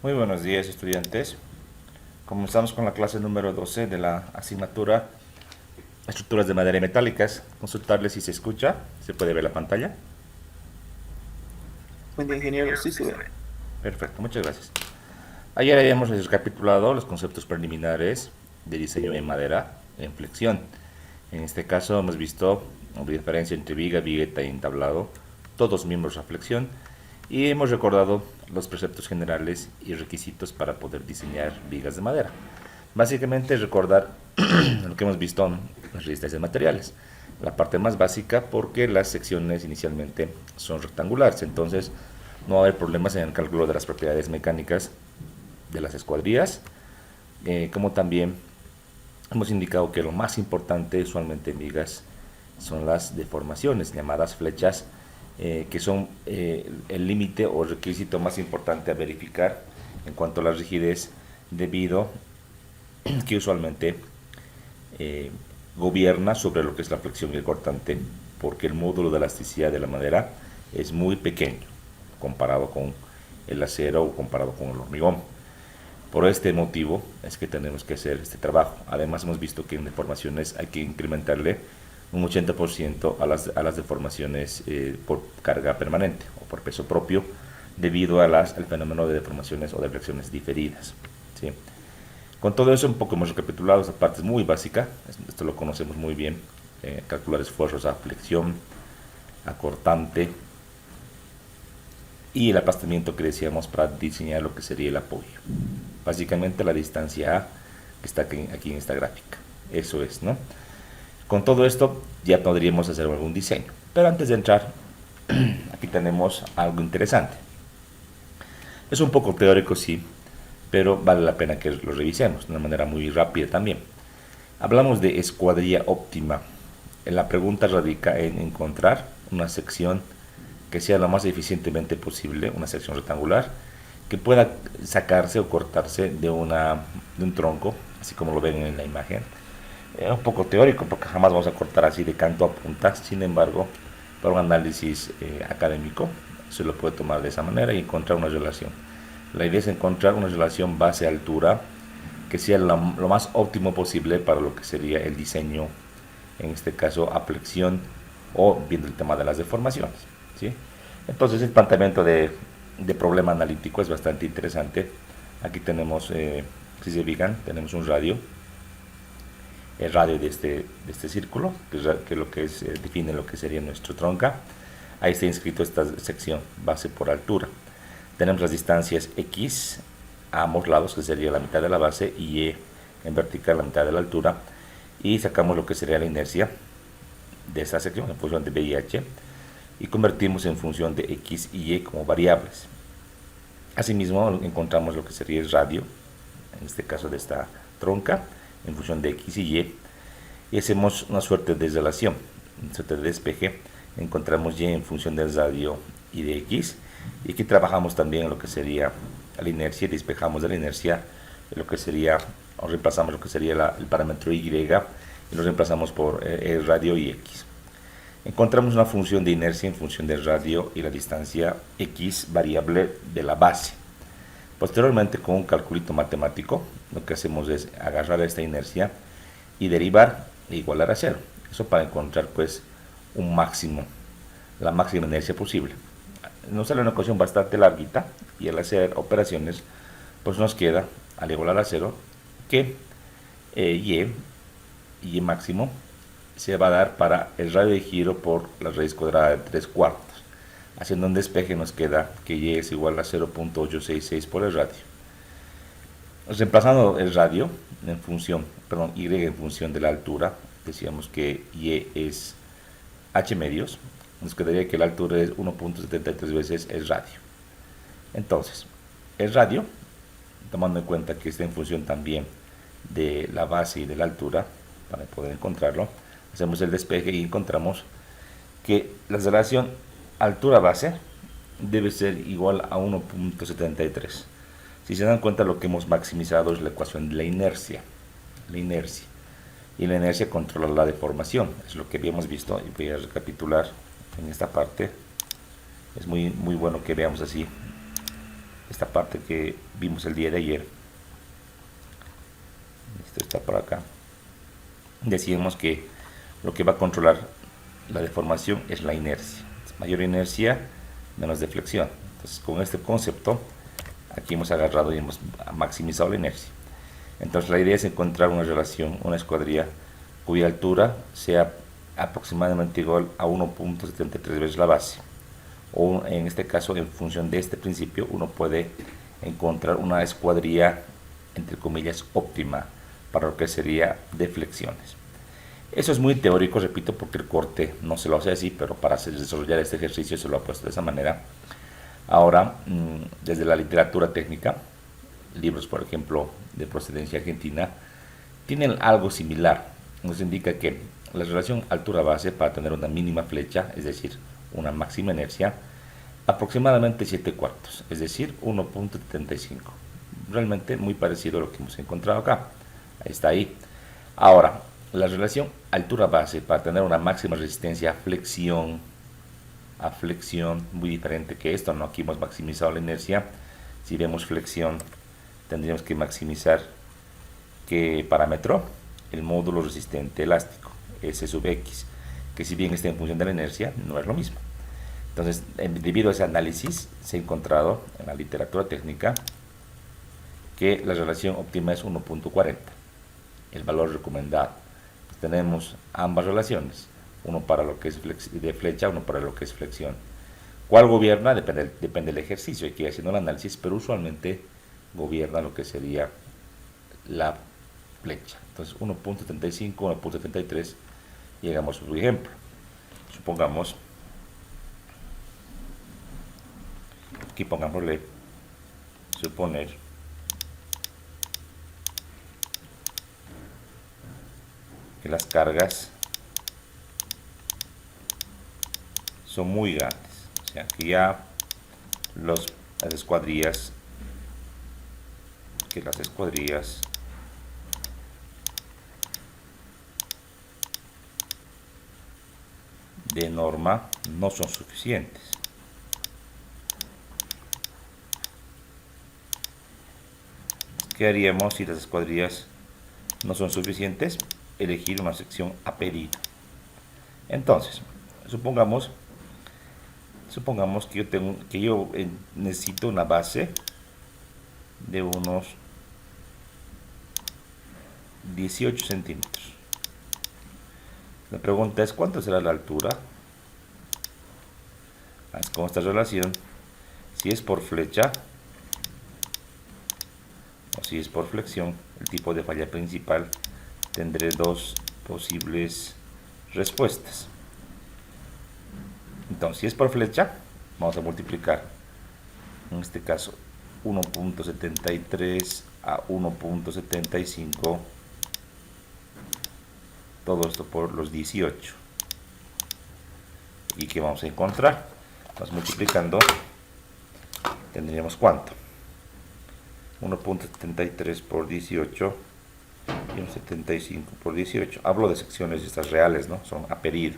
Muy buenos días, estudiantes. Comenzamos con la clase número 12 de la asignatura Estructuras de madera y metálicas. Consultarles si se escucha, se puede ver la pantalla. Buen día, ingeniero. Sí, se ve. Perfecto, muchas gracias. Ayer habíamos recapitulado los conceptos preliminares de diseño en madera en flexión. En este caso hemos visto la diferencia entre viga, vigueta y entablado, todos miembros a flexión, y hemos recordado los preceptos generales y requisitos para poder diseñar vigas de madera. Básicamente recordar lo que hemos visto en las revistas de materiales. La parte más básica porque las secciones inicialmente son rectangulares, entonces no va a haber problemas en el cálculo de las propiedades mecánicas de las escuadrillas, como también hemos indicado que lo más importante usualmente en vigas son las deformaciones, llamadas flechas, que son el límite o requisito más importante a verificar en cuanto a la rigidez, debido que usualmente gobierna sobre lo que es la flexión y el cortante, porque el módulo de elasticidad de la madera es muy pequeño comparado con el acero o comparado con el hormigón. Por este motivo es que tenemos que hacer este trabajo. Además hemos visto que en deformaciones hay que incrementarle un 80% a las deformaciones por carga permanente o por peso propio, debido al fenómeno de deformaciones o deflexiones diferidas, ¿sí? Con todo eso un poco hemos recapitulado esta parte muy básica, esto lo conocemos muy bien, calcular esfuerzos a flexión, a cortante y el aplastamiento que decíamos para diseñar lo que sería el apoyo. Básicamente la distancia A que está aquí en esta gráfica, eso es, ¿no? Con todo esto ya podríamos hacer algún diseño, pero antes de entrar aquí tenemos algo interesante. Es un poco teórico, sí, pero vale la pena que lo revisemos de una manera muy rápida también. Hablamos de escuadrilla óptima. La pregunta radica en encontrar una sección que sea lo más eficientemente posible, una sección rectangular, que pueda sacarse o cortarse de un tronco, así como lo ven en la imagen. Es un poco teórico porque jamás vamos a cortar así de canto a punta. Sin embargo, para un análisis académico se lo puede tomar de esa manera y encontrar una relación. La idea es encontrar una relación base-altura que sea lo más óptimo posible para lo que sería el diseño, en este caso a flexión o viendo el tema de las deformaciones, ¿sí? Entonces el planteamiento de problema analítico es bastante interesante. Aquí tenemos, si se fijan, tenemos un radio, el radio de este círculo, que lo que es, define lo que sería nuestro tronca. Ahí está inscrito esta sección, base por altura. Tenemos las distancias X a ambos lados, que sería la mitad de la base, y Y en vertical, la mitad de la altura. Y sacamos lo que sería la inercia de esta sección en función de B y H, y convertimos en función de X y Y como variables. Asimismo, encontramos lo que sería el radio, en este caso de esta tronca, en función de X y Y, y hacemos una suerte de relación, una suerte de despeje. Encontramos Y en función del radio y de X, y aquí trabajamos también en lo que sería la inercia, y despejamos de la inercia lo que sería, o reemplazamos lo que sería el parámetro Y, y lo reemplazamos por el radio y X. Encontramos una función de inercia en función del radio y la distancia X variable de la base. Posteriormente, con un calculito matemático, lo que hacemos es agarrar esta inercia y derivar e igualar a cero. Eso para encontrar pues un máximo, la máxima inercia posible. Nos sale una ecuación bastante larguita, y al hacer operaciones pues nos queda, al igualar a cero, que y máximo se va a dar para el radio de giro por la raíz cuadrada de 3 cuartos. Haciendo un despeje nos queda que Y es igual a 0.866 por el radio. Reemplazando el radio en función, perdón, Y en función de la altura, decíamos que Y es H medios, nos quedaría que la altura es 1.73 veces el radio. Entonces, el radio, tomando en cuenta que está en función también de la base y de la altura, para poder encontrarlo, hacemos el despeje y encontramos que la relación altura-base debe ser igual a 1.73. Si se dan cuenta, lo que hemos maximizado es la ecuación de la inercia. La inercia. Y la inercia controla la deformación. Es lo que habíamos visto, y voy a recapitular en esta parte. Es muy bueno que veamos así esta parte que vimos el día de ayer, esto está por acá, decíamos que lo que va a controlar la deformación es la inercia. Mayor inercia, menos deflexión. Entonces, con este concepto, aquí hemos agarrado y hemos maximizado la inercia. Entonces, la idea es encontrar una relación, una escuadrilla cuya altura sea aproximadamente igual a 1.73 veces la base. O en este caso, en función de este principio, uno puede encontrar una escuadrilla, entre comillas, óptima para lo que sería deflexiones. Eso es muy teórico, repito, porque el corte no se lo hace así, pero para desarrollar este ejercicio se lo ha puesto de esa manera. Ahora, desde la literatura técnica, libros, por ejemplo, de procedencia argentina, tienen algo similar. Nos indica que la relación altura-base para tener una mínima flecha, es decir, una máxima inercia, aproximadamente 7 cuartos, es decir, 1.75. Realmente muy parecido a lo que hemos encontrado acá. Está ahí. Ahora, la relación altura-base para tener una máxima resistencia a flexión, muy diferente que esto, ¿no? Aquí hemos maximizado la inercia. Si vemos flexión, tendríamos que maximizar ¿qué parámetro? El módulo resistente elástico, S sub X, que si bien está en función de la inercia, no es lo mismo. Entonces, debido a ese análisis, se ha encontrado en la literatura técnica que la relación óptima es 1.40, el valor recomendado. Tenemos ambas relaciones, uno para lo que es de flecha, uno para lo que es flexión. ¿Cuál gobierna? Depende del ejercicio, hay que ir haciendo el análisis, pero usualmente gobierna lo que sería la flecha. Entonces 1.75, 1.73, llegamos a su ejemplo. Supongamos, aquí pongámosle, suponer que las cargas son muy grandes, o sea que ya las escuadrillas de norma no son suficientes. ¿Qué haríamos si las escuadrillas no son suficientes? Elegir una sección a pedido. Entonces, supongamos que yo necesito una base de unos 18 centímetros. La pregunta es, ¿cuánto será la altura? Con esta relación, si es por flecha o si es por flexión, el tipo de falla principal, tendré dos posibles respuestas. Entonces, si es por flecha, vamos a multiplicar, en este caso, 1.73 a 1.75, todo esto por los 18. ¿Y qué vamos a encontrar? Pues multiplicando, tendríamos ¿cuánto? 1.73 por 18 y 1.75 por 18. Hablo de secciones estas reales, ¿no? Son a pedido.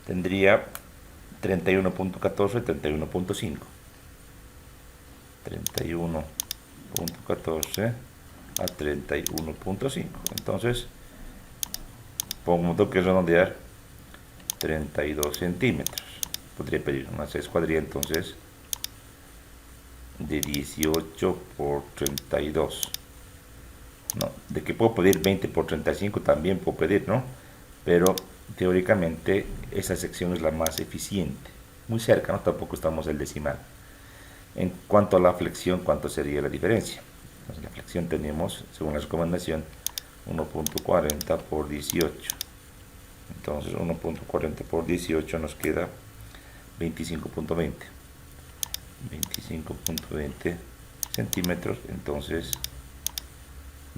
Tendría 31.14 y 31.5. 31.14 a 31.5. Entonces, pongo que redondear 32 centímetros. Podría pedir una escuadrilla entonces de 18 por 32. No, de que puedo pedir 20 por 35 también puedo pedir, ¿no? Pero teóricamente esa sección es la más eficiente. Muy cerca, ¿no? Tampoco estamos del decimal. En cuanto a la flexión, ¿cuánto sería la diferencia? Entonces, la flexión tenemos, según la recomendación, 1.40 por 18. Entonces 1.40 por 18 nos queda 25.20. 25.20 centímetros, entonces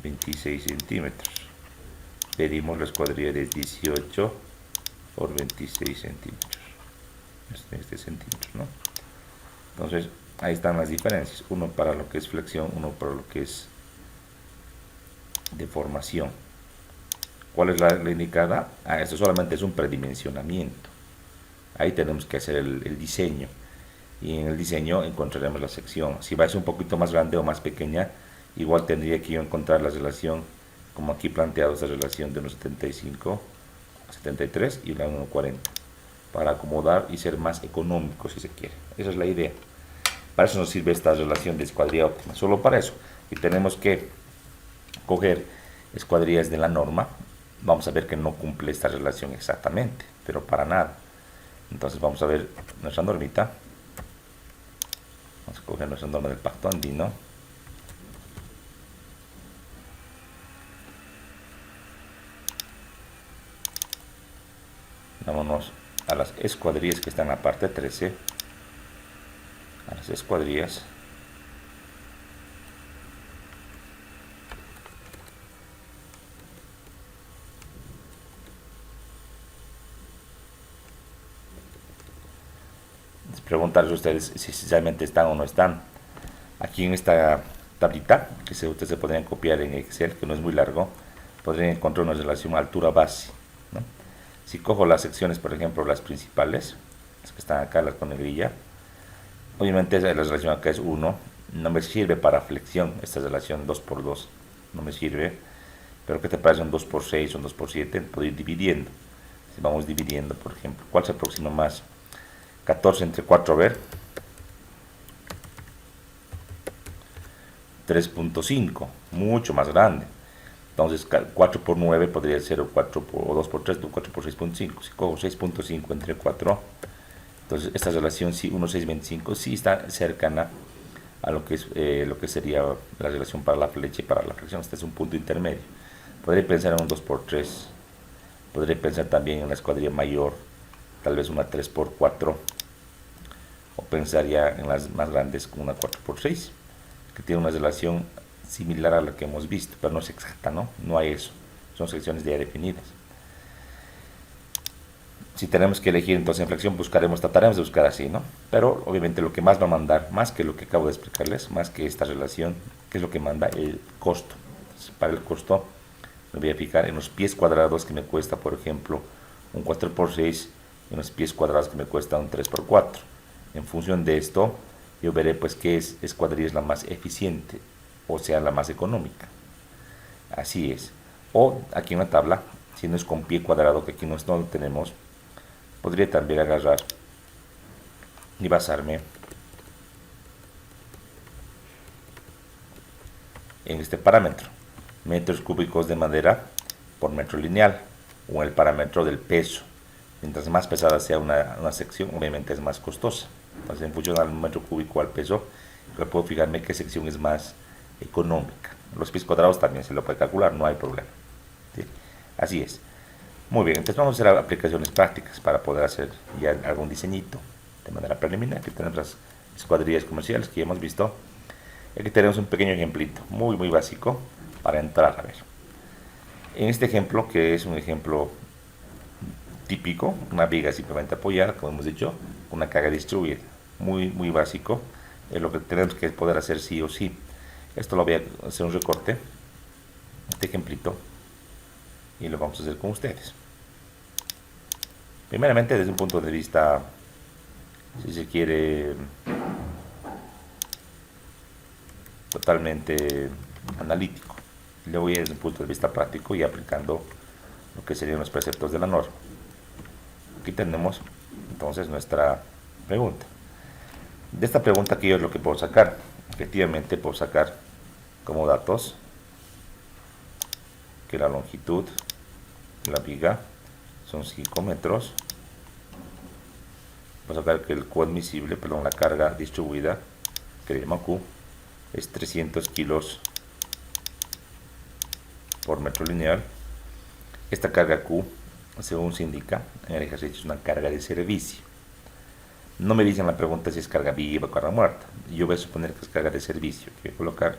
26 centímetros. Pedimos la escuadrilla de 18 por 26 centímetros. Este centímetro, ¿no? Entonces, ahí están las diferencias. Uno para lo que es flexión, uno para lo que es deformación. ¿Cuál es la indicada? Esto solamente es un predimensionamiento. Ahí tenemos que hacer el diseño. y en el diseño encontraremos la sección. Si va a ser un poquito más grande o más pequeña, igual tendría que yo encontrar la relación, como aquí planteado, esta relación de 1,75 a 73 y la 1,40, para acomodar y ser más económico si se quiere. Esa es la idea. Para eso nos sirve esta relación de escuadrilla óptima, solo para eso. Y tenemos que coger escuadrillas de la norma. Vamos a ver que no cumple esta relación exactamente, pero para nada. Entonces vamos a ver nuestra normita. Vamos a coger nuestra norma del pacto andino. Vámonos a las escuadrillas que están en la parte 13. A las escuadrillas. Preguntarles a ustedes si realmente están o no están. Aquí en esta tablita, que ustedes se podrían copiar en Excel, que no es muy largo, podrían encontrar una relación altura-base, ¿no? Si cojo las secciones, por ejemplo, las principales, las que están acá, las con negrilla, obviamente la relación acá es 1, no me sirve para flexión, esta relación 2 por 2 no me sirve, pero ¿qué te parece un 2 por 6, un 2 por 7? Puedo ir dividiendo. Si vamos dividiendo, por ejemplo, ¿cuál se aproxima más? 14 entre 4, a ver. 3.5, mucho más grande. Entonces 4 por 9 podría ser o 4 por, o 2 por 3, 4 por 6.5. Si cojo 6.5 entre 4, entonces esta relación sí, 1,625, sí está cercana a lo que, lo que sería la relación para la flecha y para la flexión. Este es un punto intermedio. Podría pensar en un 2 por 3. Podría pensar también en la escuadrilla mayor, tal vez una 3 por 4. O pensaría en las más grandes como una 4 por 6, que tiene una relación similar a la que hemos visto, pero no es exacta, ¿no? No hay eso. Son secciones ya definidas. Si tenemos que elegir entonces en flexión, trataremos de buscar así, ¿no? Pero obviamente lo que más va a mandar, más que lo que acabo de explicarles, más que esta relación, ¿qué es lo que manda? El costo. Entonces, para el costo me voy a fijar en los pies cuadrados que me cuesta, por ejemplo, un 4 por 6, y en los pies cuadrados que me cuesta un 3 por 4. En función de esto, yo veré pues qué escuadrilla es la más eficiente, o sea, la más económica. Así es. O aquí en la tabla, si no es con pie cuadrado, que aquí no lo tenemos, podría también agarrar y basarme en este parámetro, metros cúbicos de madera por metro lineal, o el parámetro del peso. Mientras más pesada sea una sección, obviamente es más costosa. Entonces, en función al metro cúbico al peso, yo puedo fijarme qué sección es más económica. Los pies cuadrados también se lo puede calcular, no hay problema. ¿Sí? Así es. Muy bien, entonces vamos a hacer aplicaciones prácticas para poder hacer ya algún diseñito de manera preliminar. Aquí tenemos las escuadrillas comerciales que ya hemos visto. Aquí tenemos un pequeño ejemplito, muy básico, para entrar a ver. En este ejemplo, que es un ejemplo típico, una viga simplemente apoyada, como hemos dicho, una carga distribuida, muy básico, es lo que tenemos que poder hacer sí o sí. Esto lo voy a hacer un recorte, este ejemplito, y lo vamos a hacer con ustedes. Primeramente desde un punto de vista, si se quiere, totalmente analítico. Luego ya desde un punto de vista práctico y aplicando lo que serían los preceptos de la norma. Aquí tenemos entonces nuestra pregunta. De esta pregunta aquí es lo que puedo sacar. Efectivamente puedo sacar como datos que la longitud de la viga son 5 metros. Puedo sacar que el Q admisible, perdón, la carga distribuida, que le llama Q, es 300 kilos por metro lineal. Esta carga Q, según se indica en el ejercicio, es una carga de servicio. No me dicen la pregunta si es carga viva o carga muerta. Yo voy a suponer que es carga de servicio. Voy a colocar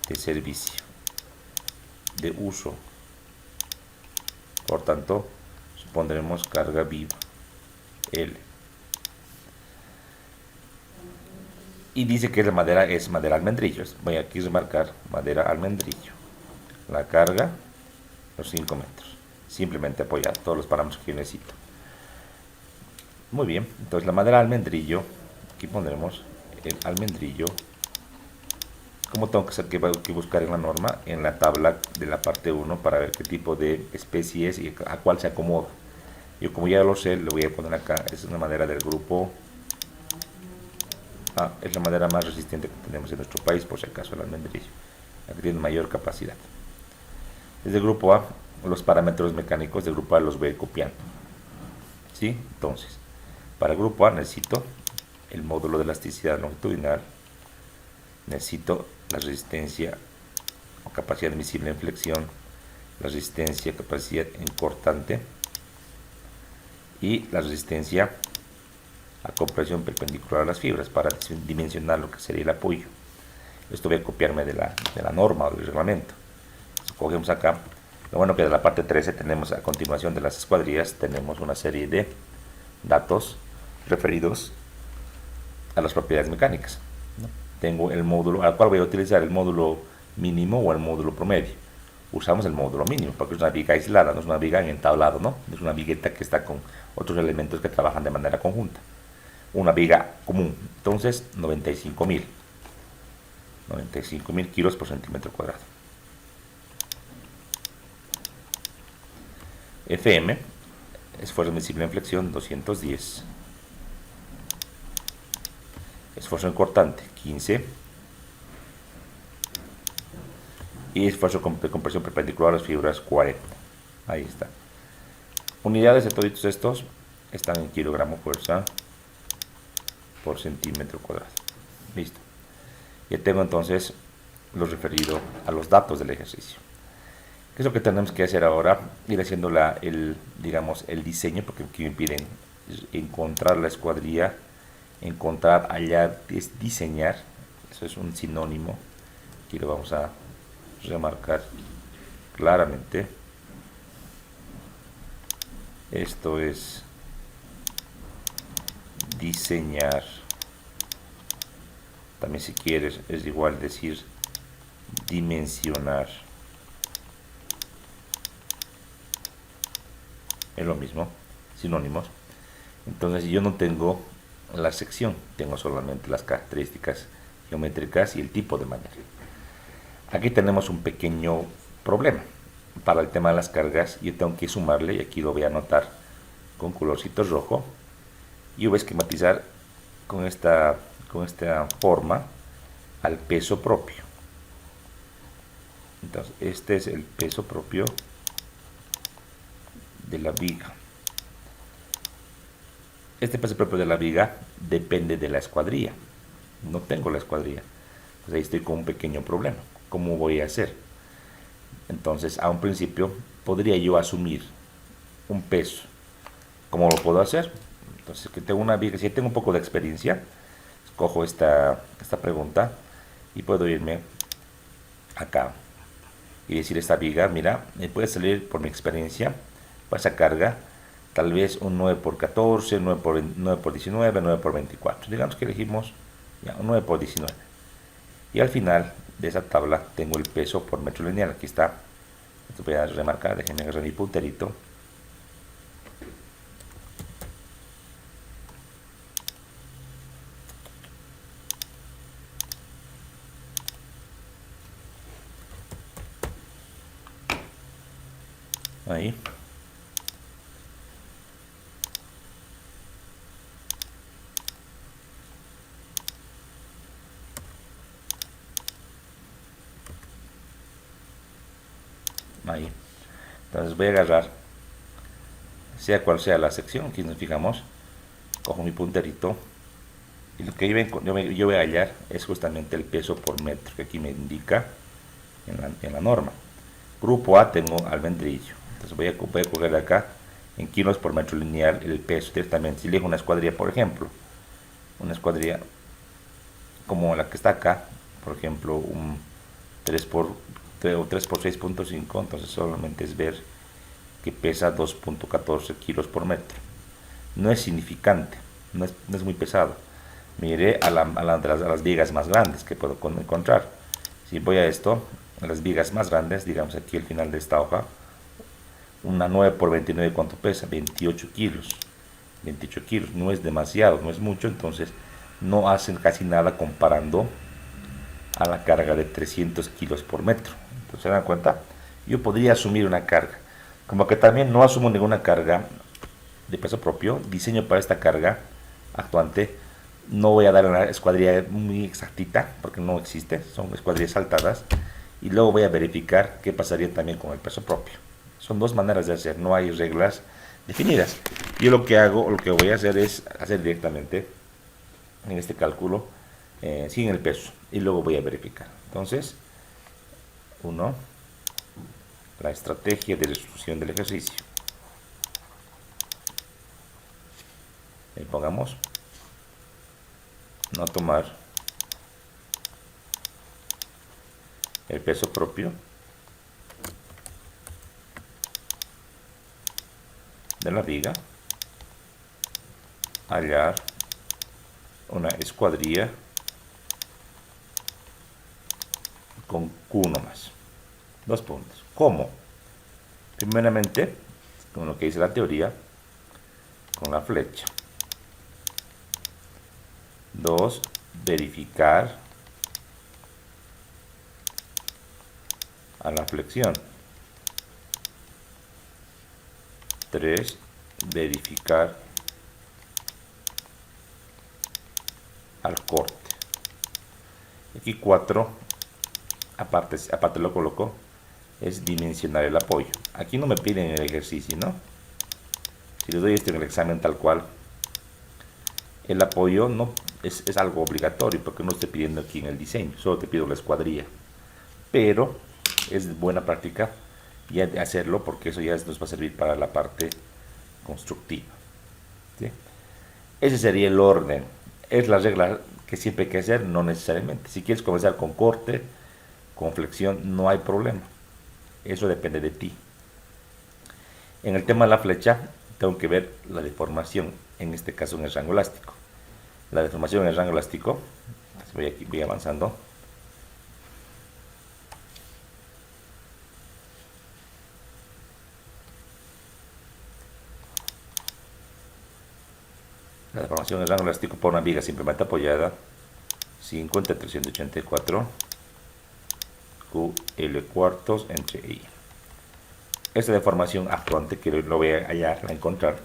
de servicio, de uso. Por tanto, supondremos carga viva, L. Y dice que la madera es madera almendrillo. Voy aquí a remarcar madera almendrillo. La carga, los 5 metros. Simplemente apoyar todos los parámetros que yo necesito. Muy bien, entonces la madera almendrillo Aquí pondremos el almendrillo. Como tengo que buscar en la norma, en la tabla de la parte 1 para ver qué tipo de especie es y a cuál se acomoda. Yo como ya lo sé, lo voy a poner acá. Es una madera del grupo A. Es la madera más resistente que tenemos en nuestro país, por si acaso, el almendrillo. La que tiene mayor capacidad. Desde el grupo A, los parámetros mecánicos del grupo A los voy copiando. ¿Sí? Entonces, para el grupo A necesito el módulo de elasticidad longitudinal, necesito la resistencia o capacidad admisible en flexión, la resistencia, capacidad en cortante y la resistencia a compresión perpendicular a las fibras para dimensionar lo que sería el apoyo. Esto voy a copiarme de la norma o del reglamento. Cogemos acá. Lo bueno que de la parte 13 tenemos a continuación de las escuadrillas, tenemos una serie de datos referidos a las propiedades mecánicas. Tengo el módulo, al cual voy a utilizar el módulo mínimo o el módulo promedio. Usamos el módulo mínimo porque es una viga aislada, no es una viga en entablado, ¿no? Es una vigueta que está con otros elementos que trabajan de manera conjunta. Una viga común. Entonces, 95.000 kilos por centímetro cuadrado. FM, esfuerzo admisible en flexión, 210. Esfuerzo en cortante, 15. Y esfuerzo de compresión perpendicular a las fibras, 40. Ahí está. Unidades de todos estos están en kilogramo fuerza por centímetro cuadrado. Listo. Ya tengo entonces lo referido a los datos del ejercicio. ¿Qué es lo que tenemos que hacer ahora? Ir haciendo el diseño, porque aquí me piden encontrar la escuadrilla, encontrar, hallar, es diseñar. Eso es un sinónimo. Aquí lo vamos a remarcar claramente. Esto es diseñar. También si quieres es igual decir dimensionar. Es lo mismo, sinónimos. Entonces yo no tengo la sección, tengo solamente las características geométricas y el tipo de manera. Aquí tenemos un pequeño problema. Para el tema de las cargas yo tengo que sumarle, y aquí lo voy a anotar con colorcito rojo, y voy a esquematizar con esta forma al peso propio. Entonces este es el peso propio de la viga. Este peso propio de la viga depende de la escuadrilla. No tengo la escuadrilla. Pues ahí estoy con un pequeño problema. ¿Cómo voy a hacer? Entonces, a un principio podría yo asumir un peso. ¿Cómo lo puedo hacer? Entonces, que tengo una viga, si tengo un poco de experiencia, escojo esta pregunta y puedo irme acá y decir esta viga, mira, me puede salir por mi experiencia para esa carga tal vez un 9 por 14, 9 por 19, 9 por 24. Digamos que elegimos ya, un 9 por 19. Y al final de esa tabla tengo el peso por metro lineal. Aquí está. Esto voy a remarcar, déjenme agarrar mi punterito. Ahí. Ahí. Entonces voy a agarrar, sea cual sea la sección, aquí nos fijamos, cojo mi punterito y lo que yo voy a hallar es justamente el peso por metro que aquí me indica en la norma. Grupo A tengo almendrillo, entonces voy a coger acá en kilos por metro lineal el peso directamente. Si elijo una escuadrilla, por ejemplo, una escuadrilla como la que está acá, por ejemplo, un 3 por 6.5, entonces solamente es ver que pesa 2.14 kilos por metro. No es significante, no es muy pesado. Me iré a las vigas más grandes que puedo encontrar. Si voy a esto, a las vigas más grandes, digamos aquí al final de esta hoja, una 9 por 29, ¿cuánto pesa? 28 kilos. 28 kilos, no es demasiado, no es mucho, entonces no hacen casi nada comparando a la carga de 300 kilos por metro. Entonces, ¿se dan cuenta? Yo podría asumir una carga. Como que también no asumo ninguna carga de peso propio, diseño para esta carga actuante. No voy a dar una escuadrilla muy exactita, porque no existe, son escuadrillas saltadas. Y luego voy a verificar qué pasaría también con el peso propio. Son dos maneras de hacer, no hay reglas definidas. Yo lo que hago, lo que voy a hacer es hacer directamente en este cálculo sin el peso y luego voy a verificar. Entonces, 1, la estrategia de resolución del ejercicio. Y pongamos no tomar el peso propio de la viga, hallar una escuadrilla con Q1 más. 2 puntos. ¿Cómo? Primeramente, con lo que dice la teoría, con la flecha. 2, verificar a la flexión. 3, verificar al corte. Aquí 4, aparte lo coloco, es dimensionar el apoyo. Aquí no me piden el ejercicio, ¿no? Si les doy esto en el examen tal cual, el apoyo no es algo obligatorio, porque no estoy pidiendo aquí en el diseño, solo te pido la escuadrilla. Pero es buena práctica ya de hacerlo, porque eso ya nos va a servir para la parte constructiva, ¿sí? Ese sería el orden. Es la regla que siempre hay que hacer, no necesariamente. Si quieres comenzar con corte, con flexión, no hay problema. Eso depende de ti. En el tema de la flecha, tengo que ver la deformación, en este caso en el rango elástico. La deformación en el rango elástico, voy avanzando. La deformación del rango elástico por una viga simplemente apoyada, 5 entre 384 QL cuartos entre I. Esta deformación actuante, que lo voy a hallar, a encontrar,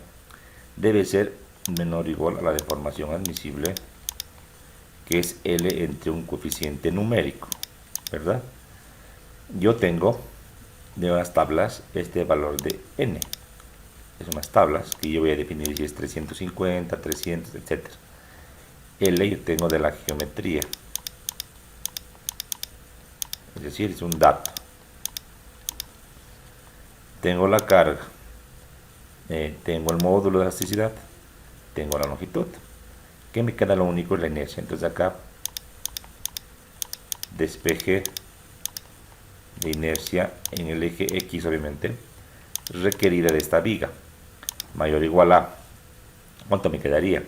debe ser menor o igual a la deformación admisible, que es L entre un coeficiente numérico, ¿verdad? Yo tengo de unas tablas este valor de N. Es unas tablas que yo voy a definir si es 350, 300, etc. L yo tengo de la geometría, es decir, es un dato. Tengo la carga, tengo el módulo de elasticidad, tengo la longitud. Que me queda lo único es la inercia. Entonces acá despeje de inercia en el eje X, obviamente, requerida de esta viga, mayor o igual a, ¿cuánto me quedaría?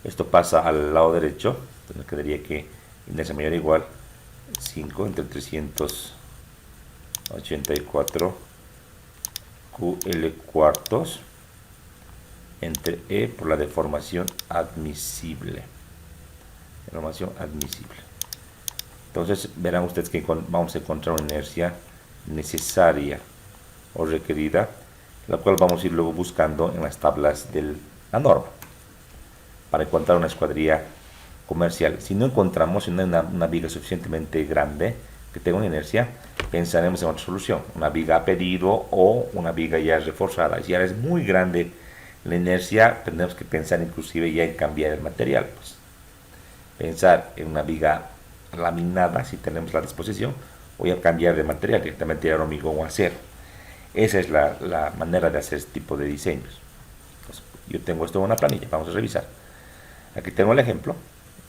Esto pasa al lado derecho, entonces me quedaría que inercia mayor o igual 5 entre 384 QL cuartos entre E por la deformación admisible. Deformación admisible. Entonces verán ustedes que vamos a encontrar una inercia necesaria o requerida, la cual vamos a ir luego buscando en las tablas de la norma para encontrar una escuadrilla comercial. Si no encontramos, si no hay una viga suficientemente grande que tenga una inercia, pensaremos en otra solución, una viga a pedido o una viga ya reforzada. Si ya es muy grande la inercia, tenemos que pensar inclusive ya en cambiar el material, pues pensar en una viga laminada si tenemos la disposición, o ya cambiar de material, directamente a hormigón o acero. Esa es la manera de hacer este tipo de diseños. Entonces, yo tengo esto en una planilla, vamos a revisar. Aquí tengo el ejemplo,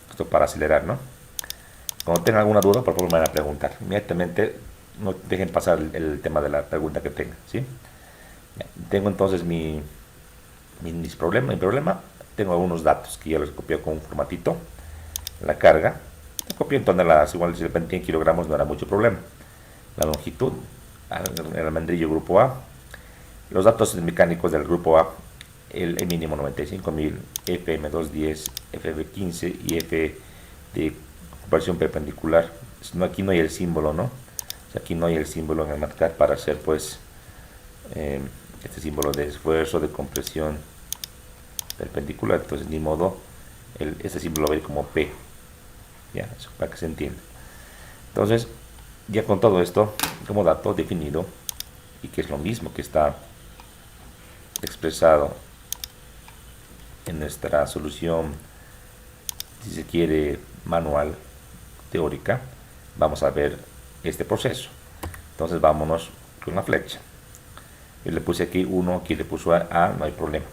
esto para acelerar, ¿no? Cuando tengan alguna duda, por favor me van a preguntar. Inmediatamente no dejen pasar el tema de la pregunta que tengan, ¿sí? Tengo entonces mi problema. Tengo algunos datos que ya los he copiado con un formatito. La carga, la copié en toneladas, igual si de repente en kilogramos no era mucho problema. La longitud, el almendrillo grupo A. Los datos mecánicos del grupo A el mínimo 95.000, FM210, FB15 y F de comparación perpendicular. No, aquí no hay el símbolo, ¿no? O sea, aquí no hay el símbolo en el marcar para hacer pues este símbolo de esfuerzo, de compresión perpendicular. Entonces ni modo, este símbolo va a ir como P, ya, eso para que se entienda. Entonces ya con todo esto como dato definido, y que es lo mismo que está expresado en nuestra solución, si se quiere, manual, teórica, vamos a ver este proceso. Entonces vámonos con la flecha. Yo le puse aquí 1, aquí le puse A, no hay problema.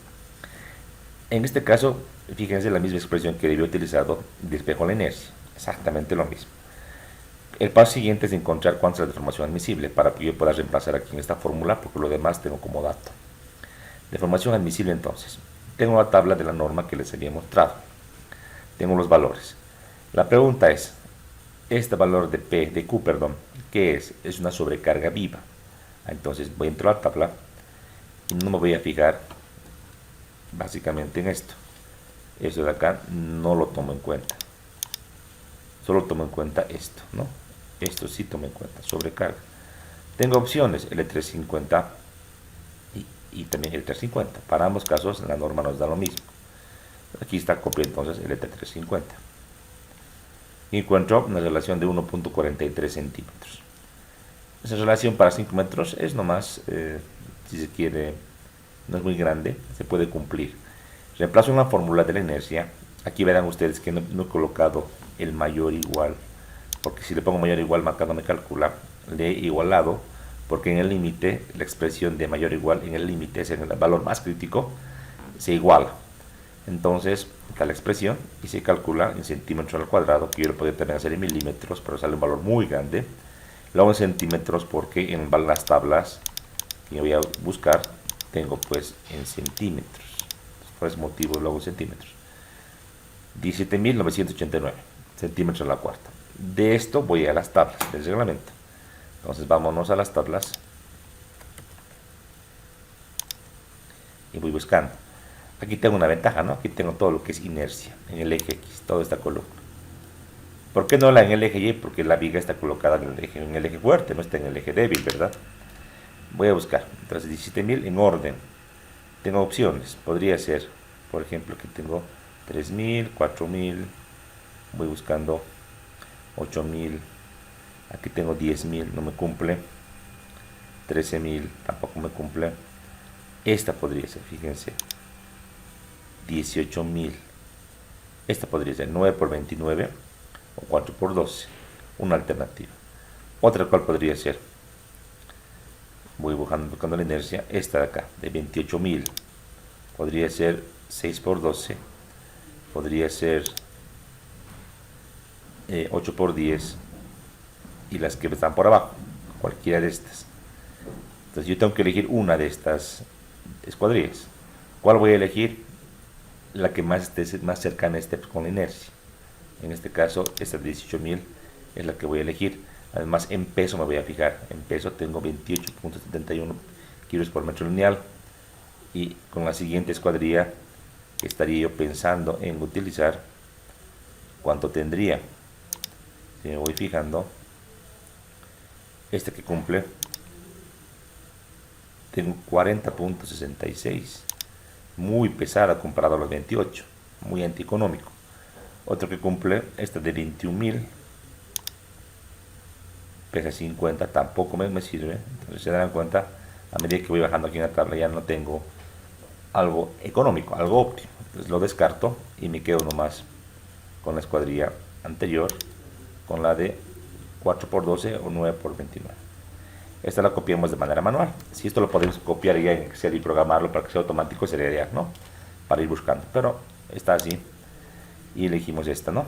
En este caso, fíjense la misma expresión que había utilizado, despejo la inercia, exactamente lo mismo. El paso siguiente es encontrar cuánto es la deformación admisible para que yo pueda reemplazar aquí en esta fórmula, porque lo demás tengo como dato. Deformación admisible, entonces. Tengo la tabla de la norma que les había mostrado. Tengo los valores. La pregunta es, este valor de P, de Q, perdón, ¿qué es? Es una sobrecarga viva. Entonces voy a entrar a la tabla y no me voy a fijar básicamente en esto. Esto de acá no lo tomo en cuenta. Solo tomo en cuenta esto, ¿no? Esto sí tomo en cuenta, sobrecarga. Tengo opciones, L350 y también L350. Para ambos casos la norma nos da lo mismo. Aquí está copia entonces L350. Y encuentro una relación de 1.43 centímetros. Esa relación para 5 metros es nomás, si se quiere, no es muy grande, se puede cumplir. Reemplazo en la fórmula de la inercia. Aquí verán ustedes que no he colocado el mayor igual, porque si le pongo mayor igual marcado me calcula, le he igualado, porque en el límite, la expresión de mayor igual en el límite es en el valor más crítico, se iguala. Entonces está la expresión y se calcula en centímetros al cuadrado, que yo lo podría también hacer en milímetros, pero sale un valor muy grande. Lo hago en centímetros porque en las tablas que yo voy a buscar tengo pues en centímetros. Por ese motivo lo hago en centímetros. 17.989 centímetros a la cuarta. De esto voy a las tablas del reglamento. Entonces vámonos a las tablas y voy buscando. Aquí tengo una ventaja, ¿no? Aquí tengo todo lo que es inercia en el eje X, toda esta columna. ¿Por qué no en el eje Y? Porque la viga está colocada en el eje fuerte, no está en el eje débil, ¿verdad? Voy a buscar. Entonces 17.000 en orden. Tengo opciones. Podría ser, por ejemplo, que tengo 3.000, 4.000. Voy buscando 8.000. Aquí tengo 10.000, no me cumple. 13.000, tampoco me cumple. Esta podría ser, fíjense, 18.000. Esta podría ser 9 por 29 o 4 por 12. Una alternativa. Otra cual podría ser, voy buscando la inercia, esta de acá, de 28.000. Podría ser 6 por 12. Podría ser 8 por 10. Y las que están por abajo, cualquiera de estas. Entonces yo tengo que elegir una de estas escuadrillas. ¿Cuál voy a elegir? La que más esté más cercana esté con la inercia. En este caso, esta de 18.000 es la que voy a elegir. Además, en peso me voy a fijar. En peso tengo 28.71 kilos por metro lineal. Y con la siguiente escuadrilla estaría yo pensando en utilizar, ¿cuánto tendría? Si me voy fijando, este que cumple, tengo 40.66, muy pesada comparado a los 28, muy antieconómico. Otro que cumple, este de 21.000, pesa 50, tampoco me sirve. Entonces se darán cuenta, a medida que voy bajando aquí en la tabla ya no tengo algo económico, algo óptimo. Entonces lo descarto y me quedo nomás con la escuadrilla anterior, con la de 4 por 12 o 9 por 29. Esta la copiamos de manera manual. Si esto lo podemos copiar ya en Excel y programarlo para que sea automático, sería ya, ¿no? Para ir buscando. Pero está así. Y elegimos esta, ¿no?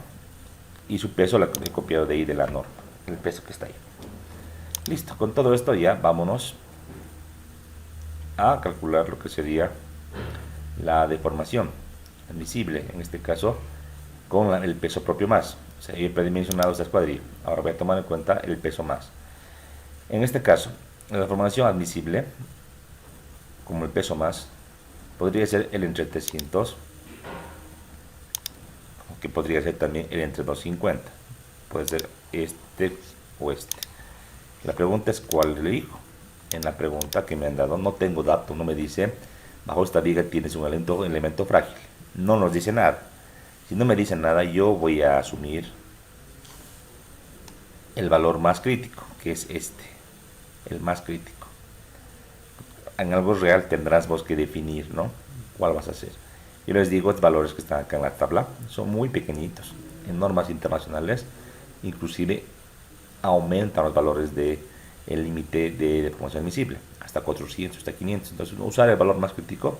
Y su peso la he copiado de ahí de la norma. El peso que está ahí. Listo. Con todo esto ya vámonos a calcular lo que sería la deformación admisible. En este caso, con el peso propio más. O sea, he predimensionado esta escuadrilla. Ahora voy a tomar en cuenta el peso más. En este caso, la deformación admisible, como el peso más, Podría ser el entre 300, que podría ser también el entre 250. Puede ser este o este. La pregunta es cuál elijo. En la pregunta que me han dado no tengo dato, no me dice bajo esta viga tienes un elemento frágil. No nos dice nada. Si no me dice nada, yo voy a asumir el valor más crítico, que es este, el más crítico. En algo real tendrás vos que definir, ¿no? ¿Cuál vas a hacer? Yo les digo, los valores que están acá en la tabla son muy pequeñitos. En normas internacionales, inclusive aumentan los valores de el límite de deformación admisible, hasta 400, hasta 500. Entonces, usar el valor más crítico,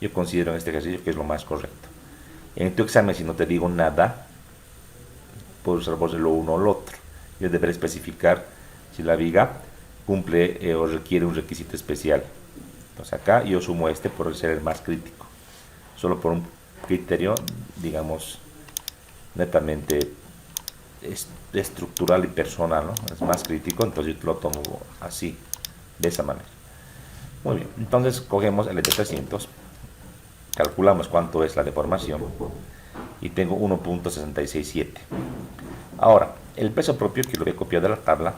yo considero en este ejercicio que es lo más correcto. En tu examen, si no te digo nada, puedes usar vos lo uno o lo otro. Yo deberé especificar si la viga cumple o requiere un requisito especial. Entonces acá yo sumo este por ser el más crítico. Solo por un criterio, digamos, netamente estructural y personal, ¿no? Es más crítico, entonces yo lo tomo así, de esa manera. Muy bien, entonces cogemos el de 300, calculamos cuánto es la deformación y tengo 1.667. Ahora, el peso propio, que lo voy a copiar de la tabla,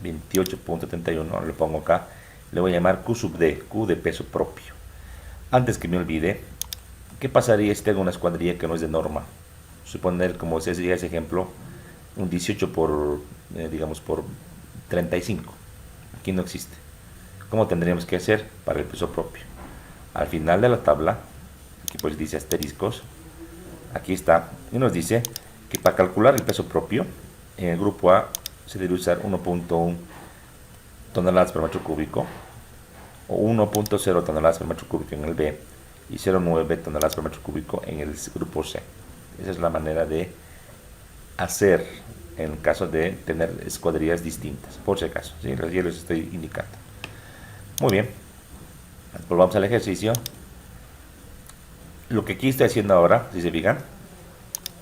28.71, lo pongo acá, le voy a llamar Q sub D, Q de peso propio. Antes que me olvide, ¿qué pasaría si tengo una escuadrilla que no es de norma? Suponer, como sería ese ejemplo, un 18 por, digamos, por 35. Aquí no existe. ¿Cómo tendríamos que hacer para el peso propio? Al final de la tabla, aquí pues dice asteriscos, aquí está, y nos dice que para calcular el peso propio, en el grupo A se debe usar 1.1 toneladas por metro cúbico, o 1.0 toneladas por metro cúbico en el B, y 0.9 toneladas por metro cúbico en el grupo C. Esa es la manera de hacer en caso de tener escuadrillas distintas, por si acaso, ¿sí? Yo les estoy indicando. Muy bien, volvamos al ejercicio. Lo que aquí estoy haciendo ahora, si se fijan,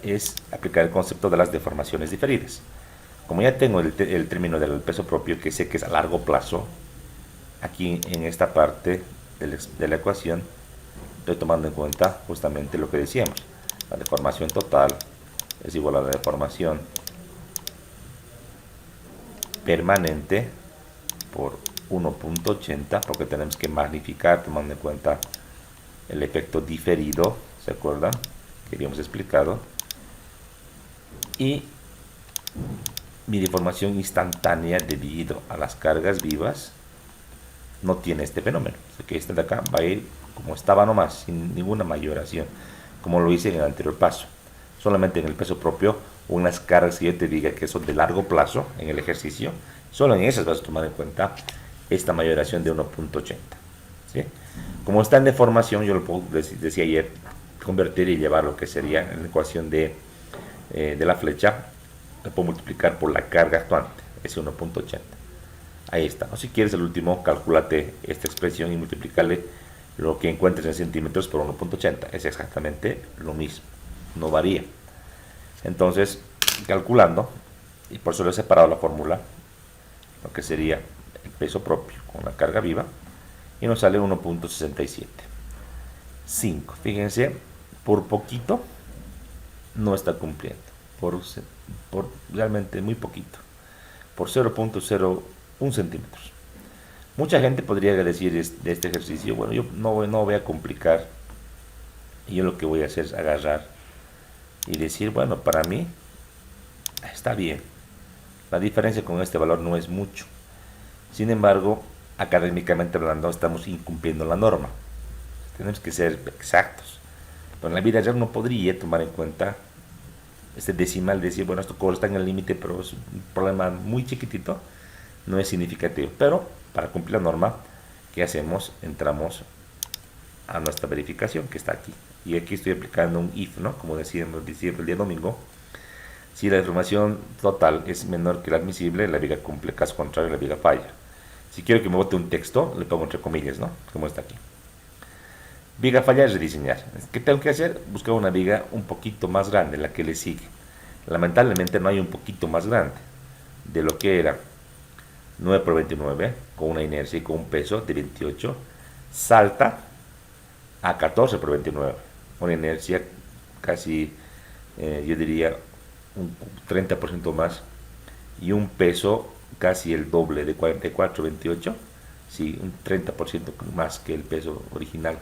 es aplicar el concepto de las deformaciones diferidas. Como ya tengo el término del peso propio, que sé que es a largo plazo, aquí en esta parte de la ecuación estoy tomando en cuenta justamente lo que decíamos. La deformación total es igual a la deformación permanente por 1.80, porque tenemos que magnificar tomando en cuenta el efecto diferido, ¿se acuerdan? Que habíamos explicado. Y mi deformación instantánea debido a las cargas vivas no tiene este fenómeno. O sea que este de acá va a ir como estaba nomás, sin ninguna mayoración, como lo hice en el anterior paso. Solamente en el peso propio, unas cargas que yo te diga que son de largo plazo en el ejercicio, solo en esas vas a tomar en cuenta esta mayoración de 1.80. ¿Sí? Como está en deformación, yo lo puedo, decía ayer, convertir y llevar lo que sería en la ecuación de la flecha, lo puedo multiplicar por la carga actuante, ese 1.80. Ahí está. O si quieres el último, calculate esta expresión y multiplicarle lo que encuentres en centímetros por 1.80. Es exactamente lo mismo, no varía. Entonces, calculando, y por eso lo he separado la fórmula, lo que sería el peso propio con la carga viva, y nos sale 1.67. 5. Fíjense, por poquito no está cumpliendo, por realmente muy poquito, por 0.01 centímetros. Mucha gente podría decir de este ejercicio, bueno, yo no voy a complicar, y yo lo que voy a hacer es agarrar y decir, bueno, para mí está bien, la diferencia con este valor no es mucho. Sin embargo, académicamente hablando, estamos incumpliendo la norma. Tenemos que ser exactos. Pero en la vida real no podría tomar en cuenta este decimal, decir, bueno, esto está en el límite, pero es un problema muy chiquitito, no es significativo. Pero para cumplir la norma, ¿qué hacemos? Entramos a nuestra verificación, que está aquí. Y aquí estoy aplicando un if, ¿no? Como decíamos el día domingo. Si la deformación total es menor que la admisible, la viga cumple, caso contrario, la viga falla. Si quiero que me bote un texto, le pongo entre comillas, ¿no? Como está aquí. Viga falla es rediseñar. ¿Qué tengo que hacer? Buscar una viga un poquito más grande, la que le sigue. Lamentablemente no hay un poquito más grande de lo que era 9 por 29, con una inercia y con un peso de 28. Salta a 14/29. Una inercia casi, yo diría, un 30% más, y un peso casi el doble, de 44/28. Sí, un 30% más que el peso original.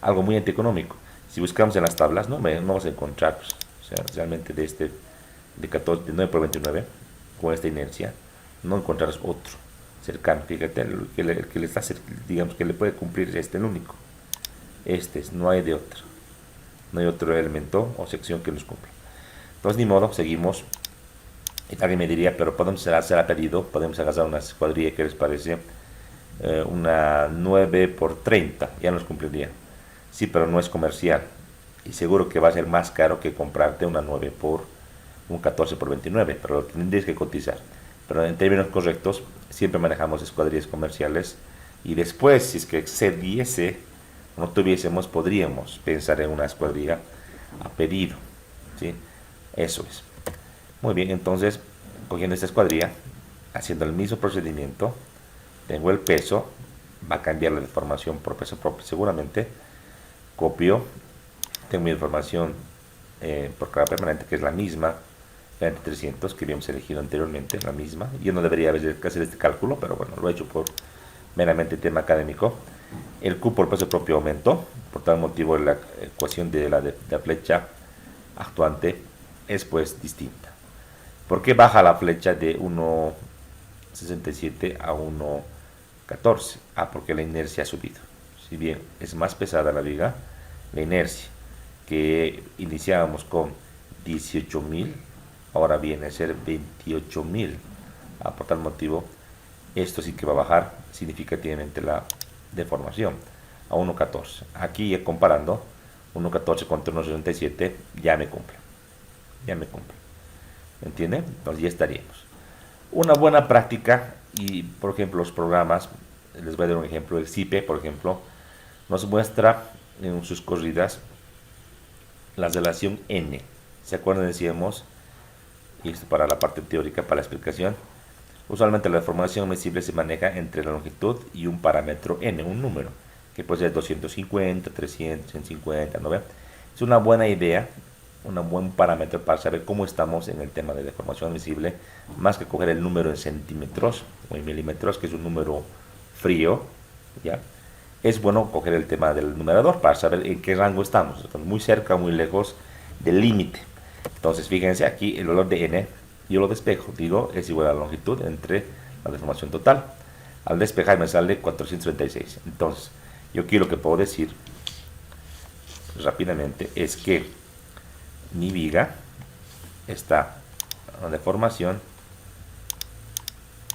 Algo muy antieconómico. Si buscamos en las tablas, no vamos a encontrar, pues, o sea, realmente de 14, de 9/29, con esta inercia, no encontrarás otro cercano. Fíjate, el que le está, digamos, que le puede cumplir es el único. No hay de otro. No hay otro elemento o sección que nos cumpla. Entonces, ni modo, seguimos. Y alguien me diría, pero podemos hacer a pedido, podemos agarrar una escuadrilla que les parece, una 9/30, ya nos cumpliría. Sí, pero no es comercial. Y seguro que va a ser más caro que comprarte una 9 por un 14/29, pero lo tendréis que cotizar. Pero en términos correctos, siempre manejamos escuadrillas comerciales, y después, si es que excediese, no tuviésemos, podríamos pensar en una escuadrilla a pedido. ¿Sí? Eso es. Muy bien, entonces, cogiendo esta escuadrilla, haciendo el mismo procedimiento, tengo el peso, va a cambiar la deformación por peso propio seguramente, copio, tengo mi información por carga permanente, que es la misma, la entre 300 que habíamos elegido anteriormente, la misma. Yo no debería hacer este cálculo, pero bueno, lo he hecho por meramente tema académico. El Q por peso propio aumentó, por tal motivo la ecuación de la flecha actuante es pues distinta. ¿Por qué baja la flecha de 1,67 a 1,14? Porque la inercia ha subido. Si bien es más pesada la viga, la inercia que iniciábamos con 18.000, ahora viene a ser 28.000. Por tal motivo, esto sí que va a bajar significativamente la deformación a 1,14. Aquí comparando 1,14 contra 1,67, ya me cumple. Ya me cumple. ¿Me entiende? Entonces ya estaríamos. Una buena práctica, y por ejemplo los programas, les voy a dar un ejemplo, el CIPE, por ejemplo, nos muestra en sus corridas la relación N. ¿Se acuerdan? Decíamos, y esto para la parte teórica, para la explicación, usualmente la deformación medible se maneja entre la longitud y un parámetro N, un número, que puede ser 250, 300, 150, ¿no ve? Es una buena idea, un buen parámetro para saber cómo estamos en el tema de deformación visible, más que coger el número en centímetros o en milímetros, que es un número frío, ¿ya? Es bueno coger el tema del numerador para saber en qué rango estamos, muy cerca o muy lejos del límite. Entonces, fíjense aquí, el valor de n, yo lo despejo, digo, es igual a la longitud entre la deformación total. Al despejar me sale 436. Entonces, yo aquí lo que puedo decir rápidamente es que mi viga está en deformación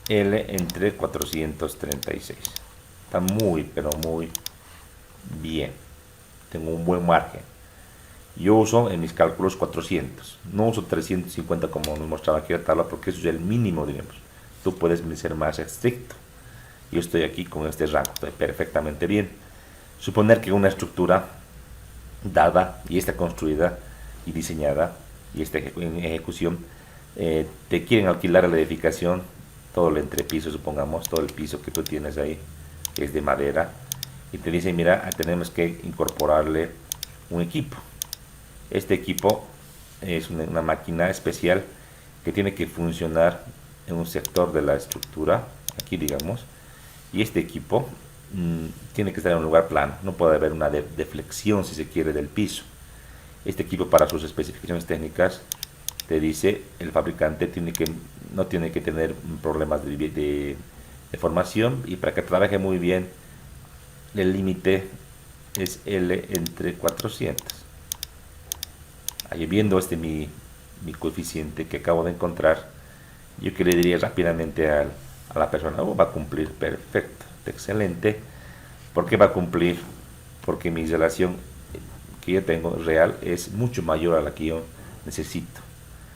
L entre 436. Está muy, pero muy bien. Tengo un buen margen. Yo uso en mis cálculos 400. No uso 350 como nos mostraba aquí la tabla, porque eso es el mínimo, digamos. Tú puedes ser más estricto. Yo estoy aquí con este rango. Estoy perfectamente bien. Suponer que una estructura dada y está construida y diseñada y está en ejecución, te quieren alquilar la edificación, todo el entrepiso, supongamos, todo el piso que tú tienes ahí, que es de madera, y te dicen, mira, tenemos que incorporarle un equipo. Este equipo es una máquina especial que tiene que funcionar en un sector de la estructura, aquí digamos, y este equipo tiene que estar en un lugar plano, no puede haber una deflexión, si se quiere, del piso. Este equipo, para sus especificaciones técnicas, te dice, el fabricante no tiene que tener problemas de formación, y para que trabaje muy bien, el límite es L entre 400. Ahí, viendo mi coeficiente que acabo de encontrar, yo que le diría rápidamente a la persona, va a cumplir, perfecto, excelente. ¿Por qué va a cumplir? Porque mi relación que yo tengo real es mucho mayor a la que yo necesito.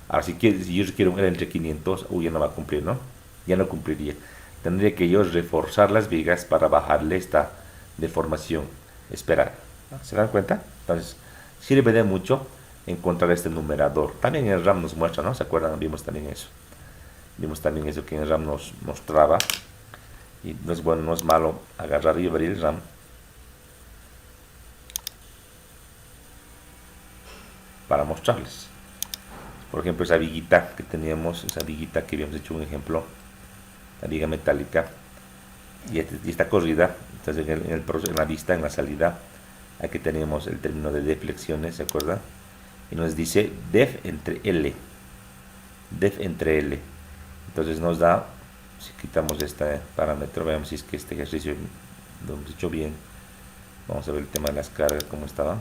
Ahora, si yo quiero un entre 500, ya no va a cumplir, ¿no? Ya no cumpliría. Tendría que yo reforzar las vigas para bajarle esta deformación esperada. ¿Se dan cuenta? Entonces, sirve de mucho encontrar este numerador. También en el RAM nos muestra, ¿no? ¿Se acuerdan? Vimos también eso. Vimos también eso que en el RAM nos mostraba. Y no es bueno, no es malo agarrar y abrir el RAM para mostrarles. Por ejemplo, esa viguita que teníamos, esa viguita que habíamos hecho un ejemplo, la viga metálica, y esta corrida. Entonces en la vista, en la salida, aquí tenemos el término de deflexiones, ¿se acuerdan? Y nos dice def entre L. Def entre L. Entonces nos da, si quitamos este parámetro, veamos si es que este ejercicio lo hemos hecho bien. Vamos a ver el tema de las cargas, cómo estaba.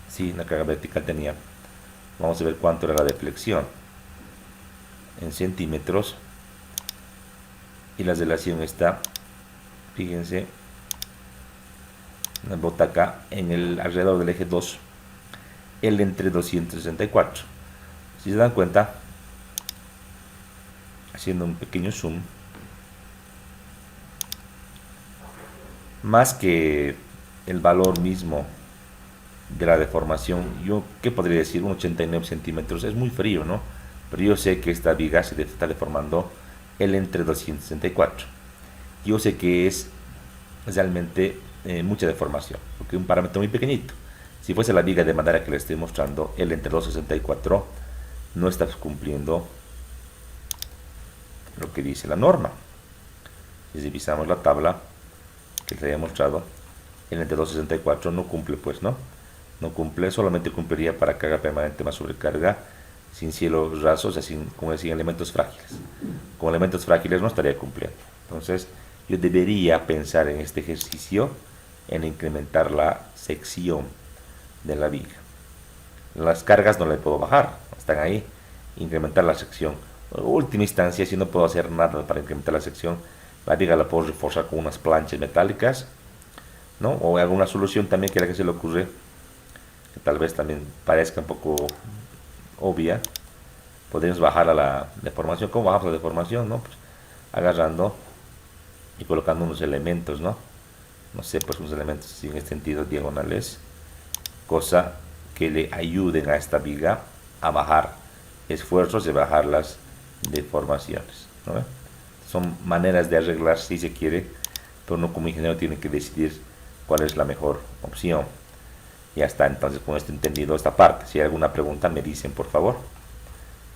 Sí, la carga vertical tenía. Vamos a ver cuánto era la deflexión en centímetros. Y la relación está, fíjense, la bota acá en el alrededor del eje 2, L entre 264. Si se dan cuenta, haciendo un pequeño zoom, más que el valor mismo de la deformación, yo qué podría decir, un 89 centímetros, es muy frío, ¿no? Pero yo sé que esta viga se está deformando L entre 264. Yo sé que es realmente mucha deformación, porque es un parámetro muy pequeñito. Si fuese la viga de madera que le estoy mostrando, L entre 264, no está cumpliendo lo que dice la norma. Si revisamos la tabla que les había mostrado, L entre 264 no cumple, pues, ¿no? No cumple, solamente cumpliría para carga permanente más sobrecarga, sin cielos rasos, sin elementos frágiles. Con elementos frágiles no estaría cumpliendo. Entonces, yo debería pensar en este ejercicio en incrementar la sección de la viga. Las cargas no le puedo bajar, están ahí. Incrementar la sección. En última instancia, si no puedo hacer nada para incrementar la sección, la viga la puedo reforzar con unas planchas metálicas, ¿no? O alguna solución también que a la que se le ocurre, que tal vez también parezca un poco obvia. Podemos bajar a la deformación. ¿Cómo bajamos la deformación? ¿No? Pues agarrando y colocando unos elementos, ¿no? No sé, pues unos elementos así en este sentido diagonales, cosa que le ayuden a esta viga a bajar esfuerzos y bajar las deformaciones, ¿no? Son maneras de arreglar si se quiere, pero uno como ingeniero tiene que decidir cuál es la mejor opción. Ya está, entonces con esto entendido esta parte. Si hay alguna pregunta me dicen, por favor.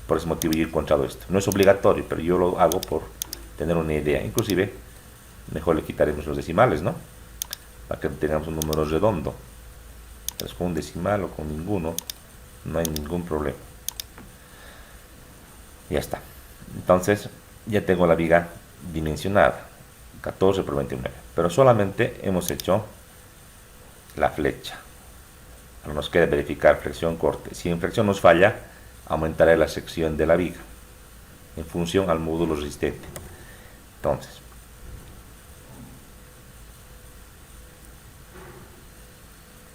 Por ese motivo yo he encontrado esto. No es obligatorio, pero yo lo hago por tener una idea. Inclusive, mejor le quitaremos los decimales, ¿no? Para que tengamos un número redondo. Entonces con un decimal o con ninguno, no hay ningún problema. Ya está. Entonces, ya tengo la viga dimensionada. 14 por 29. Pero solamente hemos hecho la flecha. Ahora nos queda verificar flexión, corte. Si en flexión nos falla, aumentaré la sección de la viga en función al módulo resistente. Entonces,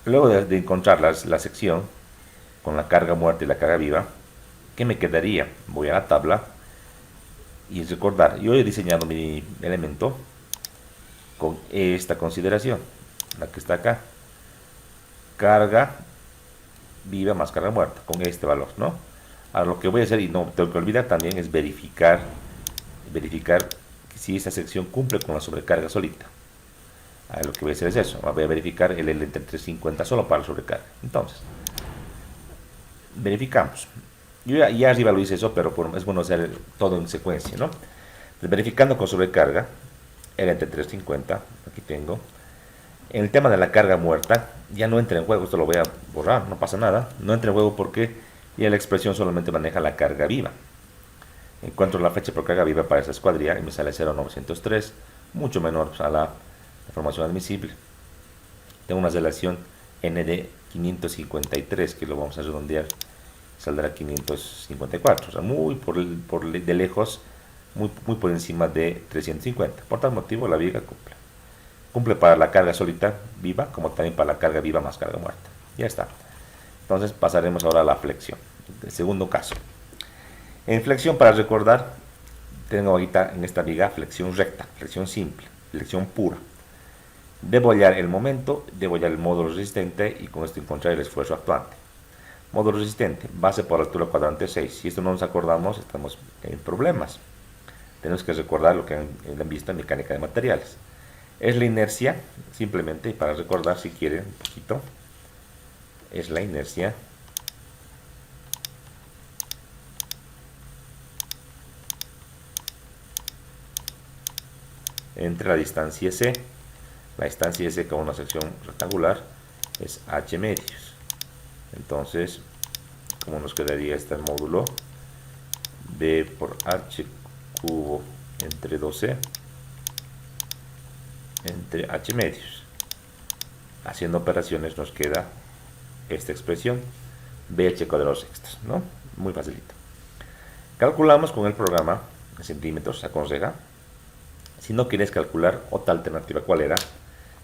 luego de encontrar la sección con la carga muerta y la carga viva, ¿qué me quedaría? Voy a la tabla y recordar, yo he diseñado mi elemento con esta consideración, la que está acá, carga viva más carga muerta, con este valor, ¿no? Ahora lo que voy a hacer, y no tengo que olvidar también, es verificar si esta sección cumple con la sobrecarga solita. Ahora lo que voy a hacer es eso, voy a verificar el L entre 350 solo para la sobrecarga. Entonces, verificamos. Yo ya arriba lo hice eso, pero es bueno hacer todo en secuencia, ¿no? Entonces, verificando con sobrecarga, L entre 350, aquí tengo. En el tema de la carga muerta, ya no entra en juego, esto lo voy a borrar, no pasa nada. No entra en juego porque ya la expresión solamente maneja la carga viva. Encuentro la fecha por carga viva para esta escuadrilla y me sale 0,903, mucho menor a la deformación admisible. Tengo una relación N de 553, que lo vamos a redondear, saldrá 554, o sea, muy de lejos, muy por encima de 350. Por tal motivo la viga cumple. Cumple para la carga sólida viva, como también para la carga viva más carga muerta. Ya está. Entonces pasaremos ahora a la flexión. El segundo caso. En flexión, para recordar, tengo ahorita en esta viga flexión recta, flexión simple, flexión pura. Debo hallar el momento, debo hallar el módulo resistente y con esto encontrar el esfuerzo actuante. Módulo resistente, base por altura cuadrante 6. Si esto no nos acordamos, estamos en problemas. Tenemos que recordar lo que han visto en mecánica de materiales. Es la inercia, simplemente, y para recordar si quieren un poquito, es la inercia entre la distancia C. La distancia S con una sección rectangular es h medios. Entonces, ¿cómo nos quedaría este módulo? B por h cubo entre 2c entre h medios. Haciendo operaciones nos queda esta expresión, bh cuadrado sextos, ¿no? Muy facilito. Calculamos con el programa en centímetros, se aconseja. Si no quieres calcular, otra alternativa, ¿cuál era?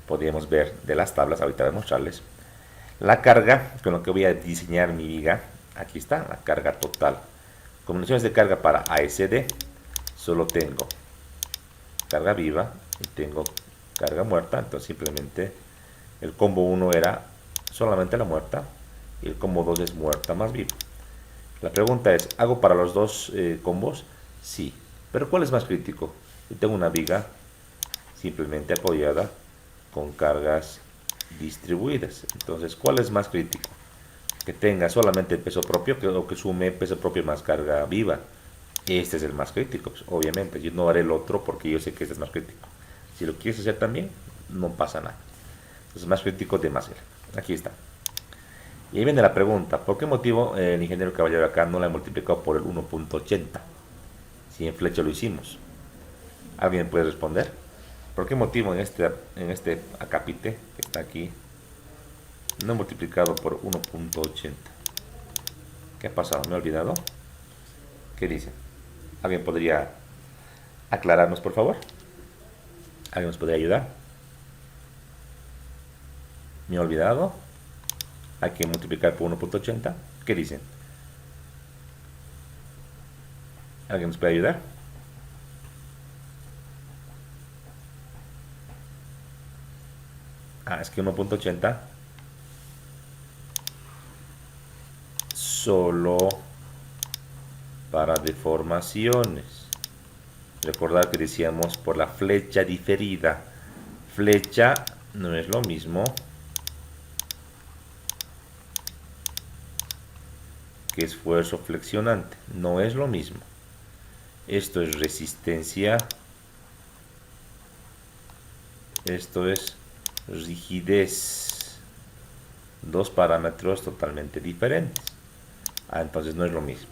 Podríamos ver de las tablas, ahorita voy a mostrarles. La carga, con lo que voy a diseñar mi viga, aquí está, la carga total. Combinaciones de carga para ASD, solo tengo carga viva y tengo carga muerta, entonces simplemente el combo 1 era solamente la muerta y el combo 2 es muerta más viva. La pregunta es, ¿hago para los dos combos? Sí, pero ¿cuál es más crítico? Yo tengo una viga simplemente apoyada con cargas distribuidas, entonces ¿cuál es más crítico? Que tenga solamente peso propio o que sume peso propio más carga viva. Este es el más crítico, pues, obviamente. Yo no haré el otro porque yo sé que este es más crítico. Si lo quieres hacer también, no pasa nada. Entonces, más crítico de más L. Aquí está. Y ahí viene la pregunta, ¿por qué motivo el ingeniero Caballero acá no la ha multiplicado por el 1.80? Si en flecha lo hicimos. ¿Alguien puede responder? ¿Por qué motivo en este acápite que está aquí no he multiplicado por 1.80? ¿Qué ha pasado? ¿Me he olvidado? ¿Qué dice? ¿Alguien podría aclararnos, por favor? ¿Alguien nos podría ayudar? ¿Me he olvidado? Hay que multiplicar por 1.80. ¿Qué dicen? ¿Alguien nos puede ayudar? Es que 1.80 solo para deformaciones. Recordar que decíamos por la flecha diferida. Flecha no es lo mismo que esfuerzo flexionante. No es lo mismo. Esto es resistencia. Esto es rigidez. Dos parámetros totalmente diferentes. Entonces no es lo mismo.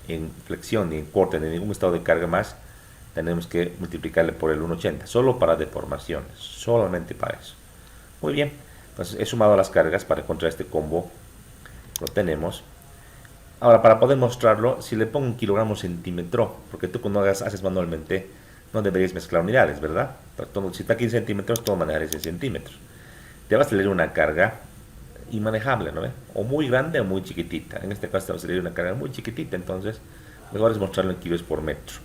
En flexión ni en corte ni en ningún estado de carga más tenemos que multiplicarle por el 1.80 solo para deformaciones, solamente para eso. Muy bien, entonces he sumado las cargas para encontrar este combo, lo tenemos. Ahora, para poder mostrarlo, si le pongo un kilogramo centímetro, porque tú cuando haces manualmente no deberías mezclar unidades, ¿verdad? Si está aquí en centímetros, todo manejarás en centímetros. Te va a salir una carga inmanejable, ¿no ve? O muy grande o muy chiquitita. En este caso te va a salir una carga muy chiquitita, entonces mejor es mostrarlo en kilos por metro.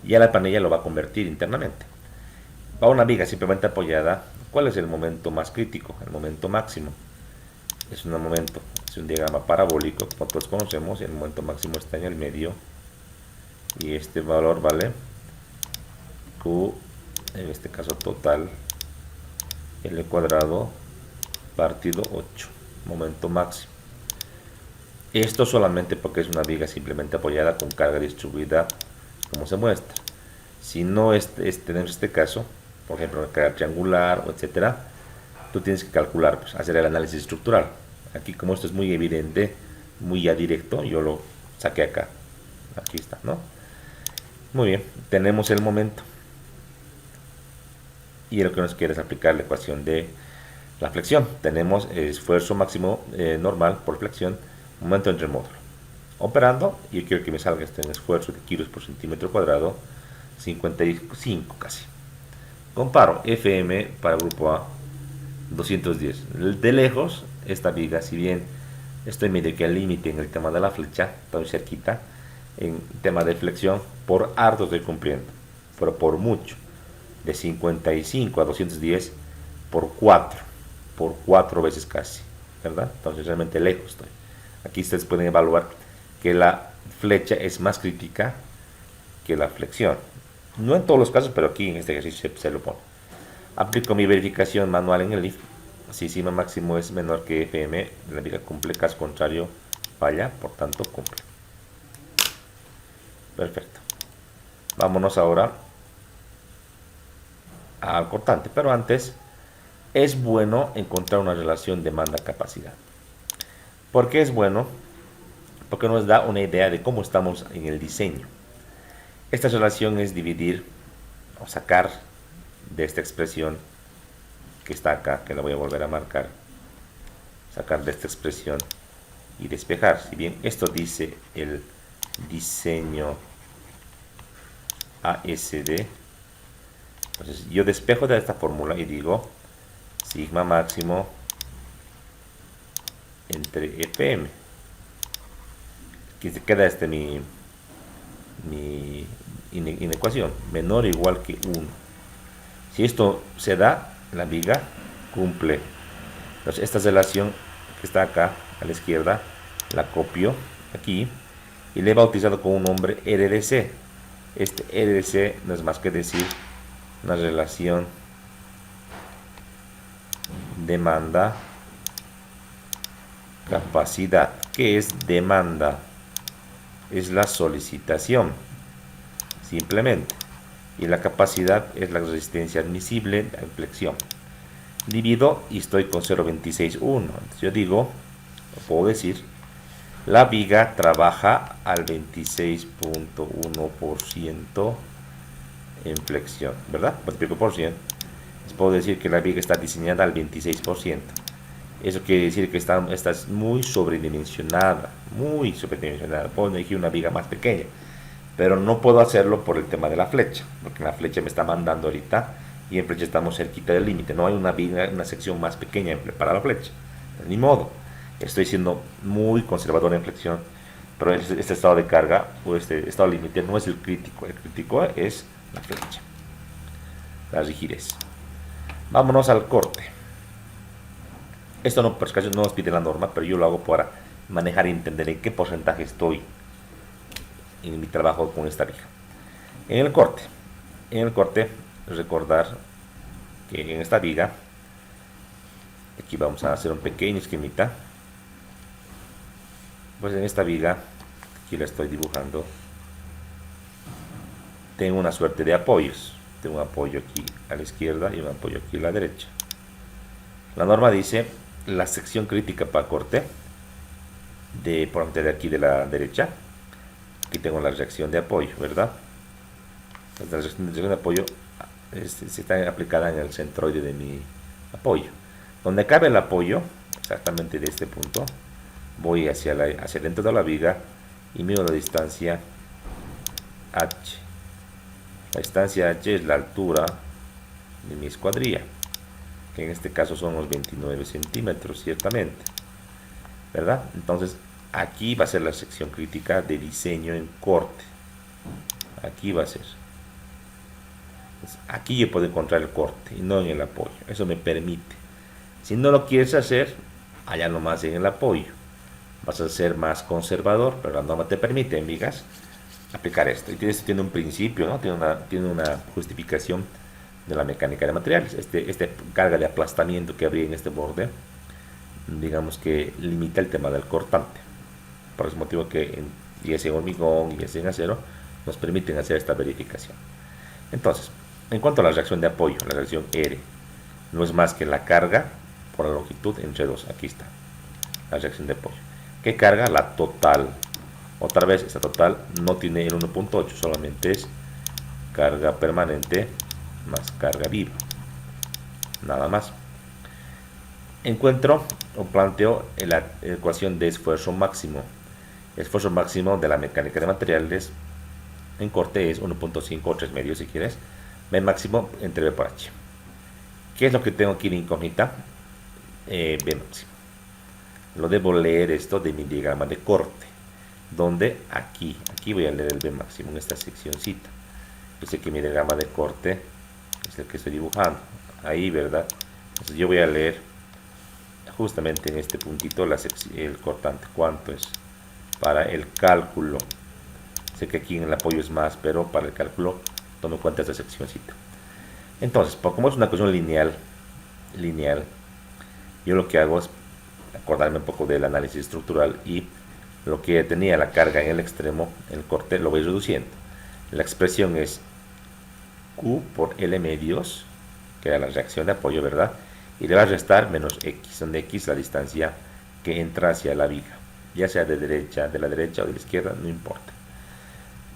Ya la panilla lo va a convertir internamente. Para una viga simplemente apoyada, ¿cuál es el momento más crítico? El momento máximo. Es un momento, es un diagrama parabólico, como todos conocemos, y el momento máximo está en el medio. Y este valor vale Q, en este caso total, L cuadrado partido 8, momento máximo. Esto solamente porque es una viga simplemente apoyada con carga distribuida, como se muestra. Si no tenemos este caso, por ejemplo, una carga triangular o etcétera, tú tienes que calcular, pues, hacer el análisis estructural. Aquí, como esto es muy evidente, muy ya directo, yo lo saqué acá. Aquí está, ¿no? Muy bien, tenemos el momento. Y lo que nos quiere es aplicar la ecuación de la flexión. Tenemos esfuerzo máximo normal por flexión, momento entre módulo. Operando, y yo quiero que me salga este esfuerzo de kilos por centímetro cuadrado, 55 casi. Comparo FM para grupo A, 210. De lejos, esta viga, si bien estoy medio que al límite en el tema de la flecha, estoy cerquita, en tema de flexión, por harto estoy cumpliendo, pero por mucho. De 55 a 210 por 4 veces casi, ¿verdad? Entonces realmente lejos estoy. Aquí ustedes pueden evaluar que la flecha es más crítica que la flexión. No en todos los casos, pero aquí en este ejercicio se lo pone. Aplico mi verificación manual en el if. Si sigma máximo es menor que fm, la viga cumple, caso contrario falla, por tanto cumple. Perfecto. Vámonos ahora al cortante, pero antes es bueno encontrar una relación demanda-capacidad. ¿Por qué es bueno? Porque nos da una idea de cómo estamos en el diseño. Esta relación es dividir o sacar de esta expresión que está acá, que la voy a volver a marcar, sacar de esta expresión y despejar. Si bien esto dice el diseño ASD, entonces yo despejo de esta fórmula y digo sigma máximo entre FM. Aquí se queda mi inecuación, menor o igual que 1. Si esto se da, la viga cumple. Entonces esta relación que está acá a la izquierda la copio aquí y le he bautizado con un nombre RDC. Este RDC no es más que decir una relación demanda capacidad. ¿Qué es demanda? Es la solicitación, simplemente, y la capacidad es la resistencia admisible a inflexión. Divido y estoy con 0.261. Entonces yo digo, puedo decir, la viga trabaja al 26.1% en flexión, ¿verdad? 25%. Puedo decir que la viga está diseñada al 26%. Eso quiere decir que está muy sobredimensionada, Puedo elegir una viga más pequeña, pero no puedo hacerlo por el tema de la flecha, porque la flecha me está mandando ahorita y en flecha estamos cerquita del límite. No hay una viga, una sección más pequeña para la flecha. Ni modo. Estoy siendo muy conservador en flexión, pero este estado de carga o este estado límite no es el crítico. El crítico es la flecha, la rigidez. Vámonos al corte. Esto no, por no nos pide la norma, pero yo lo hago para manejar y entender en qué porcentaje estoy en mi trabajo con esta viga. En el corte, recordar que en esta viga, aquí vamos a hacer un pequeño esquemita. Pues en esta viga, aquí la estoy dibujando, tengo una suerte de apoyos. Tengo un apoyo aquí a la izquierda y un apoyo aquí a la derecha. La norma dice la sección crítica para corte por de aquí de la derecha. Aquí tengo la reacción de apoyo, ¿verdad? La reacción de apoyo está aplicada en el centroide de mi apoyo. Donde cabe el apoyo, exactamente de este punto, voy hacia dentro de la viga y mido la distancia H. La distancia H es la altura de mi escuadrilla, que en este caso son los 29 centímetros, ciertamente, ¿verdad? Entonces, aquí va a ser la sección crítica de diseño en corte. Aquí va a ser. Entonces, aquí yo puedo encontrar el corte y no en el apoyo. Eso me permite. Si no lo quieres hacer, allá nomás en el apoyo. Vas a ser más conservador, pero la norma te permite en vigas aplicar esto. Y esto tiene un principio, ¿no? Tiene una justificación de la mecánica de materiales. Este carga de aplastamiento que habría en este borde, digamos que limita el tema del cortante. Por ese motivo que ya sea en hormigón, ya sea en acero, nos permiten hacer esta verificación. Entonces, en cuanto a la reacción de apoyo, la reacción R, no es más que la carga por la longitud entre 2. Aquí está la reacción de apoyo. ¿Qué carga? La total. Otra vez, esta total no tiene el 1.8, solamente es carga permanente más carga viva. Nada más. Encuentro o planteo la ecuación de esfuerzo máximo. El esfuerzo máximo de la mecánica de materiales en corte es 1.5 o 3 medios si quieres. B máximo entre B por H. ¿Qué es lo que tengo aquí de incógnita? B máximo. Lo debo leer esto de mi diagrama de corte, donde aquí voy a leer el B máximo en esta seccióncita. Yo sé que mi diagrama de corte es el que estoy dibujando ahí, ¿verdad? Entonces yo voy a leer justamente en este puntito el cortante, cuánto es para el cálculo. Sé que aquí en el apoyo es más, pero para el cálculo tomo en cuenta esta seccióncita. Entonces, como es una cuestión lineal, yo lo que hago es acordarme un poco del análisis estructural y lo que tenía la carga en el extremo, el corte, lo voy reduciendo. La expresión es Q por L medios, que era la reacción de apoyo, ¿verdad? Y le va a restar menos X, donde X es la distancia que entra hacia la viga, ya sea de la derecha o de la izquierda, no importa.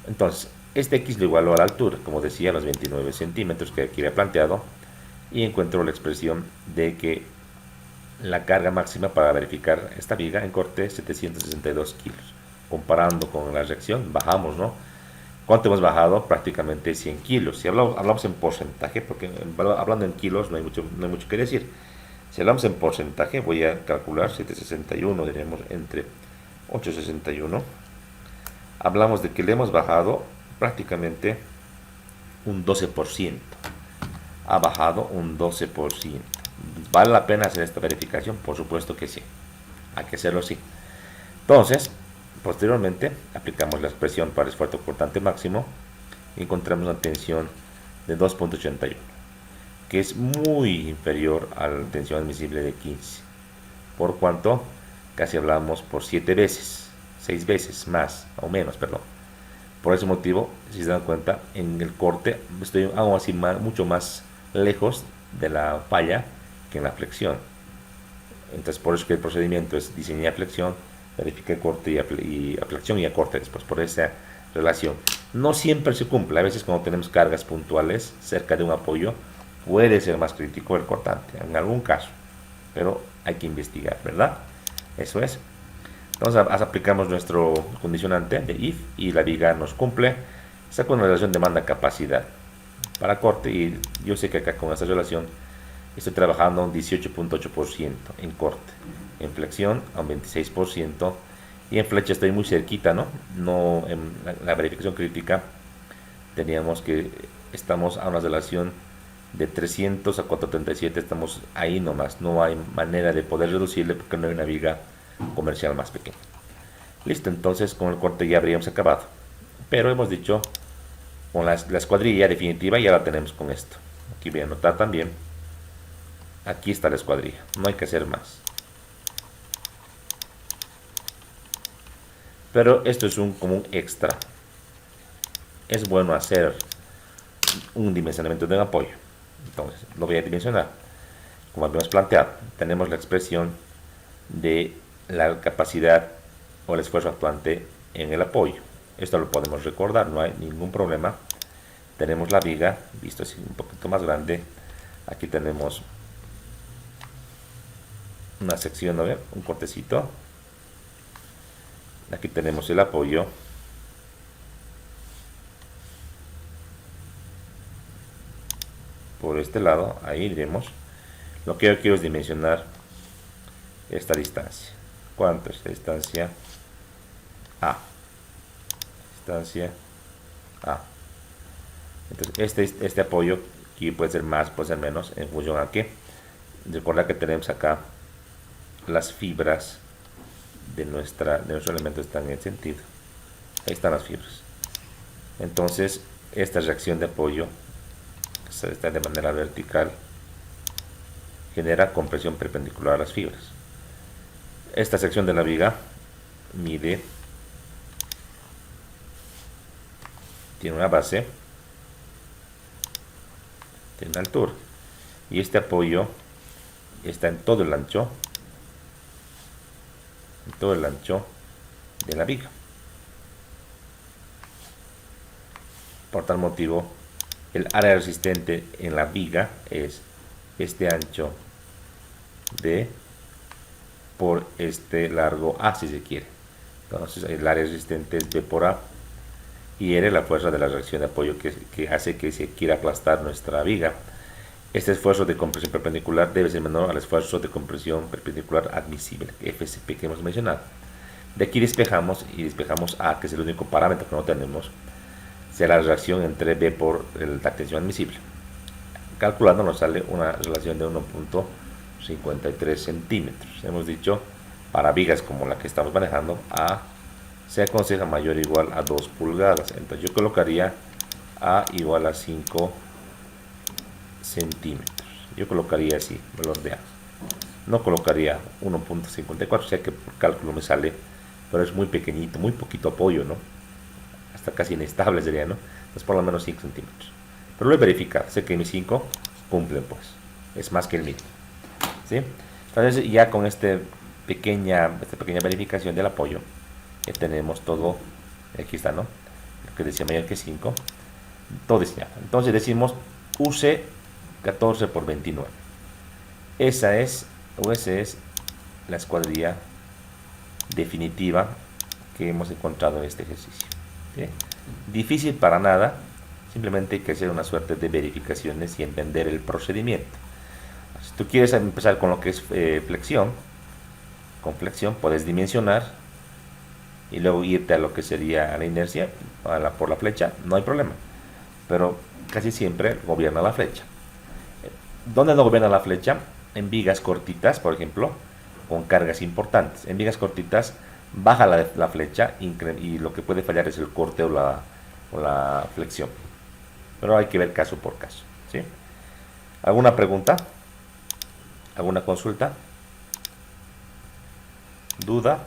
Entonces, este X lo igualo a la altura, como decía, los 29 centímetros que aquí había planteado, y encuentro la expresión de que la carga máxima para verificar esta viga en corte es 762 kilos. Comparando con la reacción, bajamos, ¿no? ¿Cuánto hemos bajado? Prácticamente 100 kilos. Si hablamos en porcentaje, porque hablando en kilos no hay mucho que decir. Si hablamos en porcentaje, voy a calcular 761, diremos entre 861. Hablamos de que le hemos bajado prácticamente un 12%. Ha bajado un 12%. ¿Vale la pena hacer esta verificación? Por supuesto que sí. Hay que hacerlo así. Entonces, posteriormente, aplicamos la expresión para esfuerzo cortante máximo y encontramos una tensión de 2.81, que es muy inferior a la tensión admisible de 15. Por cuanto, casi hablamos por 7 veces, 6 veces más o menos, perdón. Por ese motivo, si se dan cuenta, en el corte estoy aún así mucho más lejos de la falla que en la flexión. Entonces, por eso que el procedimiento es diseñar flexión, verificar corte y flexión y a corte después, por esa relación. No siempre se cumple, a veces cuando tenemos cargas puntuales cerca de un apoyo, puede ser más crítico el cortante, en algún caso, pero hay que investigar, ¿verdad? Eso es. Entonces aplicamos nuestro condicionante de if y la viga nos cumple. Saco una relación demanda-capacidad para corte y yo sé que acá con esta relación estoy trabajando a un 18.8% en corte, en flexión a un 26% y en flecha estoy muy cerquita, ¿no? No en la verificación crítica teníamos que estamos a una relación de 300 a 437, estamos ahí nomás, no hay manera de poder reducirle porque no hay una viga comercial más pequeña. Listo, entonces con el corte ya habríamos acabado, pero hemos dicho con la escuadrilla definitiva ya la tenemos con esto. Aquí voy a anotar también, aquí está la escuadrilla, no hay que hacer más. Pero esto es como un extra. Es bueno hacer un dimensionamiento de un apoyo. Entonces, lo voy a dimensionar. Como habíamos planteado, tenemos la expresión de la capacidad o el esfuerzo actuante en el apoyo. Esto lo podemos recordar, no hay ningún problema. Tenemos la viga, visto así un poquito más grande. Aquí tenemos una sección, ¿no? Un cortecito. Aquí tenemos el apoyo. Por este lado, ahí iremos. Lo que yo quiero es dimensionar esta distancia. ¿Cuánto es esta distancia? A. Distancia A. Entonces, este apoyo aquí puede ser más, puede ser menos, en función a qué. Recuerda que tenemos acá las fibras de nuestro elemento están en el sentido. Ahí están las fibras. Entonces, esta reacción de apoyo está de manera vertical, genera compresión perpendicular a las fibras. Esta sección de la viga mide, tiene una base, tiene una altura, y este apoyo está en todo el ancho, de la viga. Por tal motivo, el área resistente en la viga es este ancho D por este largo A, si se quiere. Entonces el área resistente es B por A y R la fuerza de la reacción de apoyo que hace que se quiera aplastar nuestra viga. Este esfuerzo de compresión perpendicular debe ser menor al esfuerzo de compresión perpendicular admisible, FCP, que hemos mencionado. De aquí despejamos A, que es el único parámetro que no tenemos, será la reacción entre B por la tensión admisible. Calculando nos sale una relación de 1.53 centímetros. Hemos dicho, para vigas como la que estamos manejando, A se aconseja mayor o igual a 2 pulgadas. Entonces yo colocaría A igual a 5 centímetros. Yo colocaría así, valor de A. No colocaría 1.54, o sea que por cálculo me sale, pero es muy pequeñito, muy poquito apoyo, ¿no? Hasta casi inestable sería, ¿no? Entonces por lo menos 5 centímetros. Pero lo he verificado, sé que mis 5 cumplen, pues. Es más que el mínimo, ¿sí? Entonces ya con esta pequeña verificación del apoyo, ya tenemos todo, aquí está, ¿no? Lo que decía mayor que 5, todo diseñado. Entonces decimos use 14 por 29. Esa es la escuadrilla definitiva que hemos encontrado en este ejercicio. ¿Sí? Difícil para nada, simplemente hay que hacer una suerte de verificaciones y entender el procedimiento. Si tú quieres empezar con lo que es flexión, con flexión puedes dimensionar y luego irte a lo que sería la inercia por la flecha, no hay problema, pero casi siempre gobierna la flecha. ¿Dónde no gobierna la flecha? En vigas cortitas, por ejemplo, con cargas importantes. En vigas cortitas baja la flecha y lo que puede fallar es el corte o la flexión. Pero hay que ver caso por caso, ¿sí? ¿Alguna pregunta? ¿Alguna consulta? ¿Duda?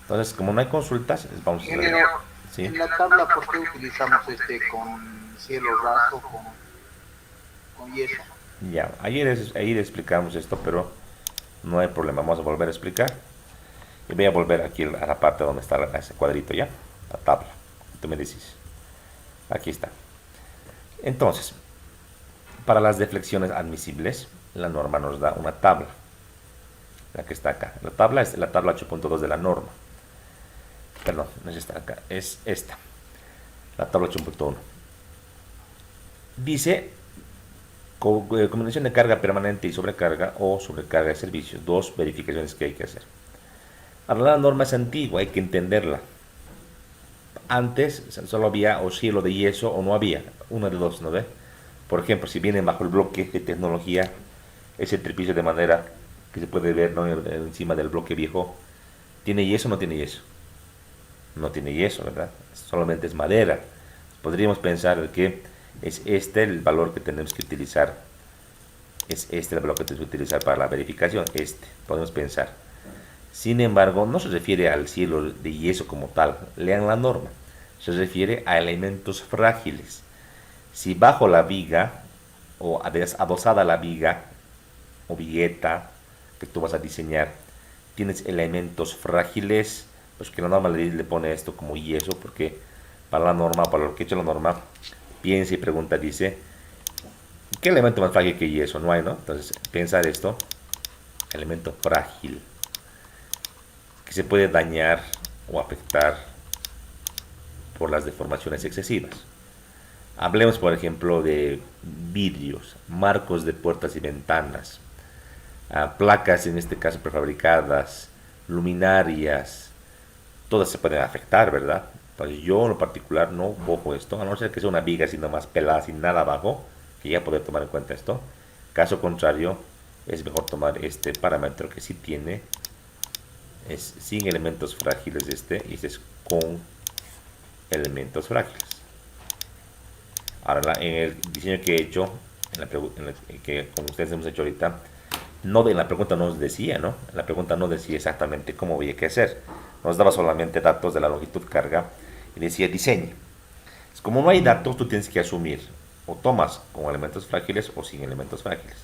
Entonces, como no hay consultas, vamos a ver. ¿Sí? En la tabla, ¿por qué utilizamos con cielo raso, con yeso? Ya, ayer explicamos esto, pero no hay problema. Vamos a volver a explicar. Y voy a volver aquí a la parte donde está ese cuadrito, ¿ya? La tabla. Tú me dices. Aquí está. Entonces, para las deflexiones admisibles, la norma nos da una tabla. La que está acá. La tabla es la tabla 8.2 de la norma. Perdón, no es esta acá, es esta. La tabla 8.1. Dice combinación de carga permanente y sobrecarga o sobrecarga de servicios. Dos verificaciones que hay que hacer. Ahora la norma es antigua, hay que entenderla. Antes solo había o cielo de yeso o no había. Una de dos, ¿no ve? Por ejemplo, si vienen bajo el bloque de tecnología, ese tripicio de madera que se puede ver, ¿no?, encima del bloque viejo, ¿tiene yeso o no tiene yeso? No tiene yeso, ¿verdad? Solamente es madera. Podríamos pensar que es este el valor que tenemos que utilizar. Es este el valor que tenemos que utilizar para la verificación. Podemos pensar. Sin embargo, no se refiere al cielo de yeso como tal. Lean la norma. Se refiere a elementos frágiles. Si bajo la viga o adosada a la viga o vigueta que tú vas a diseñar, tienes elementos frágiles, pues que la norma le pone esto como yeso, porque para la norma, para lo que ha hecho la norma, piensa y pregunta, dice, ¿qué elemento más frágil que yeso? No hay, ¿no? Entonces, pensar esto, elemento frágil, que se puede dañar o afectar por las deformaciones excesivas. Hablemos, por ejemplo, de vidrios, marcos de puertas y ventanas, placas, en este caso prefabricadas, luminarias, todas se pueden afectar, ¿verdad? Entonces yo en lo particular no cojo esto, a no ser que sea una viga así nomás pelada, sin nada abajo, que ya poder tomar en cuenta esto. Caso contrario, es mejor tomar este parámetro que sí tiene, es sin elementos frágiles y este es con elementos frágiles. Ahora en el diseño que he hecho, que como ustedes hemos hecho ahorita, en la pregunta nos decía, ¿no? La pregunta no decía exactamente cómo había que hacer. Nos daba solamente datos de la longitud carga y decía diseño. Como no hay datos, tú tienes que asumir o tomas con elementos frágiles o sin elementos frágiles.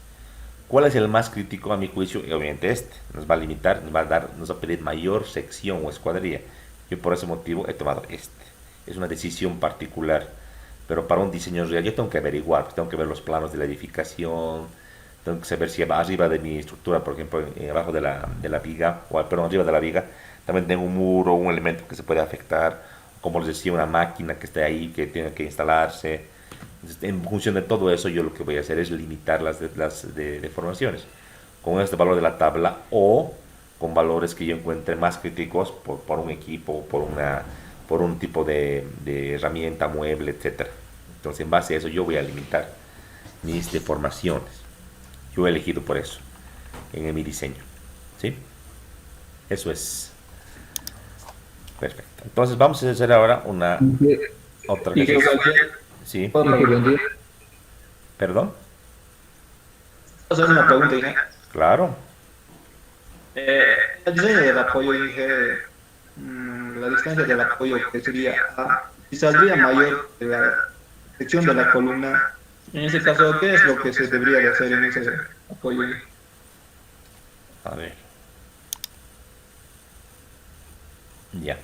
¿Cuál es el más crítico a mi juicio? Y obviamente nos va a limitar, nos va a pedir mayor sección o escuadrilla. Yo por ese motivo he tomado este. Es una decisión particular, pero para un diseño real yo tengo que averiguar, tengo que ver los planos de la edificación, tengo que saber si arriba de mi estructura, por ejemplo, abajo de la viga, perdón, arriba de la viga, también tengo un muro, un elemento que se puede afectar, como les decía, una máquina que esté ahí, que tiene que instalarse. Entonces, en función de todo eso, yo lo que voy a hacer es limitar las deformaciones con este valor de la tabla o con valores que yo encuentre más críticos por un equipo, por un tipo de herramienta, mueble, etcétera. Entonces, en base a eso, yo voy a limitar mis deformaciones. Yo he elegido por eso en mi diseño. ¿Sí? Eso es. Perfecto. Entonces vamos a hacer ahora otra Y que ejercicio. Sí. buen día. Perdón, Hacer una pregunta, Inge. claro. El diseño del apoyo, Inge, la distancia del apoyo que sería A, si saldría mayor de la sección de la columna, en ese caso, ¿qué es lo que se debería de hacer en ese apoyo? A ver, ya.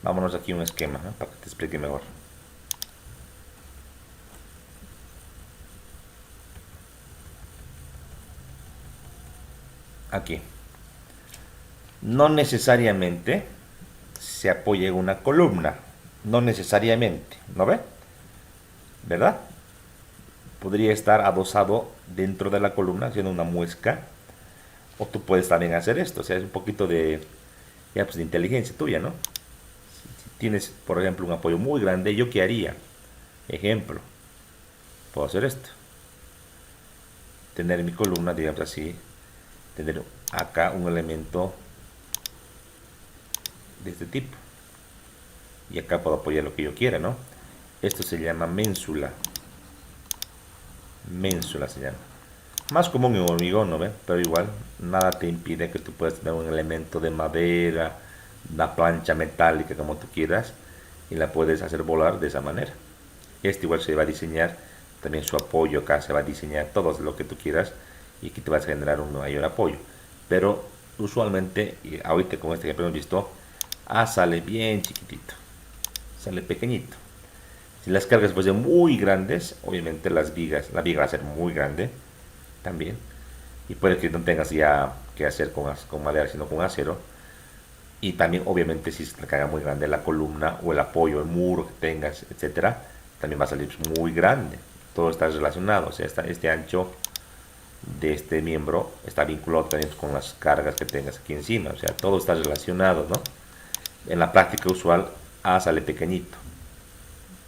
Vámonos aquí a un esquema, ¿no? Para que te explique mejor. Aquí. No necesariamente se apoya en una columna. No necesariamente, ¿no ve? ¿Verdad? Podría estar adosado dentro de la columna haciendo una muesca. O tú puedes también hacer esto. O sea, es un poquito de, ya, pues, de inteligencia tuya, ¿no? Si tienes, por ejemplo, un apoyo muy grande, ¿yo qué haría? Ejemplo, puedo hacer esto. Tener mi columna, digamos así, tener acá un elemento de este tipo. Y acá puedo apoyar lo que yo quiera, ¿no? Esto se llama ménsula. Ménsula se llama. Más común en hormigón, ¿no ve? Pero igual, nada te impide que tú puedas tener un elemento de madera, una plancha metálica, como tú quieras, y la puedes hacer volar de esa manera. Este igual se va a diseñar, también su apoyo acá se va a diseñar, todo lo que tú quieras, y aquí te vas a generar un mayor apoyo. Pero usualmente, y ahorita con este ejemplo hemos visto, A sale bien chiquitito, sale pequeñito. Si las cargas fuesen muy grandes, obviamente la viga va a ser muy grande también. Y puede que no tengas ya que hacer con madera, sino con acero. Y también, obviamente, si es la carga muy grande, la columna o el apoyo, el muro que tengas, etcétera, también va a salir muy grande. Todo está relacionado. O sea, este ancho de este miembro está vinculado también con las cargas que tengas aquí encima. O sea, todo está relacionado, ¿no? En la práctica usual, A sale pequeñito,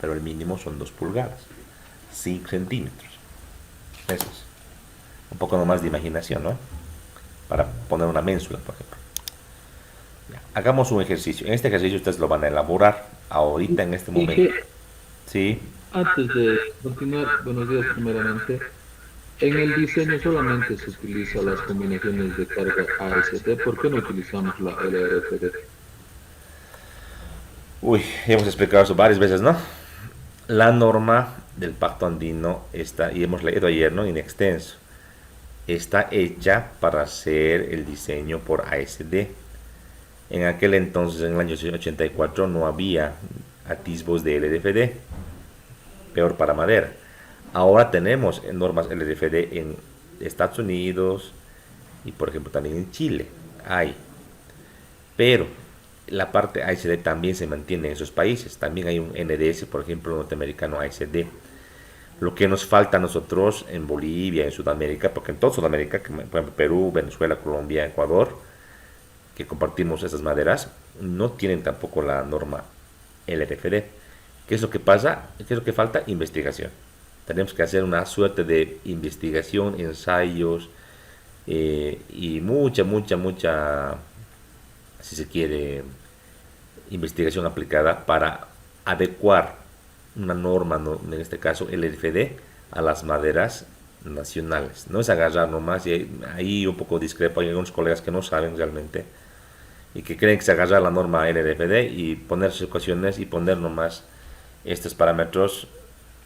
pero el mínimo son 2 pulgadas, 5 centímetros. Eso es. Un poco nomás de imaginación, ¿no? Para poner una ménsula, por ejemplo. Ya. Hagamos un ejercicio. En este ejercicio ustedes lo van a elaborar ahorita, en este momento. Inge, Sí. antes de continuar, buenos días primeramente. En el diseño solamente se utiliza las combinaciones de carga AST. ¿Por qué no utilizamos la LRFD? Uy, hemos explicado eso varias veces, ¿no? La norma del Pacto Andino está, y hemos leído ayer, ¿no? In extenso, está hecha para hacer el diseño por ASD. En aquel entonces, en el año 84, no había atisbos de LDFD, peor para madera. Ahora tenemos normas LDFD en Estados Unidos y, por ejemplo, también en Chile. Hay. Pero la parte ASD también se mantiene en esos países. También hay un NDS, por ejemplo, norteamericano ASD. Lo que nos falta a nosotros en Bolivia, en Sudamérica, porque en toda Sudamérica, por ejemplo, Perú, Venezuela, Colombia, Ecuador, que compartimos esas maderas, no tienen tampoco la norma LRFD. ¿Qué es lo que pasa? ¿Qué es lo que falta? Investigación. Tenemos que hacer una suerte de investigación, ensayos y mucha, si se quiere, investigación aplicada para adecuar una norma, ¿no? En este caso el LFD, a las maderas nacionales. No es agarrar nomás, y ahí un poco discrepo, hay algunos colegas que no saben realmente y que creen que se agarra la norma LFD y poner sus ecuaciones y poner nomás estos parámetros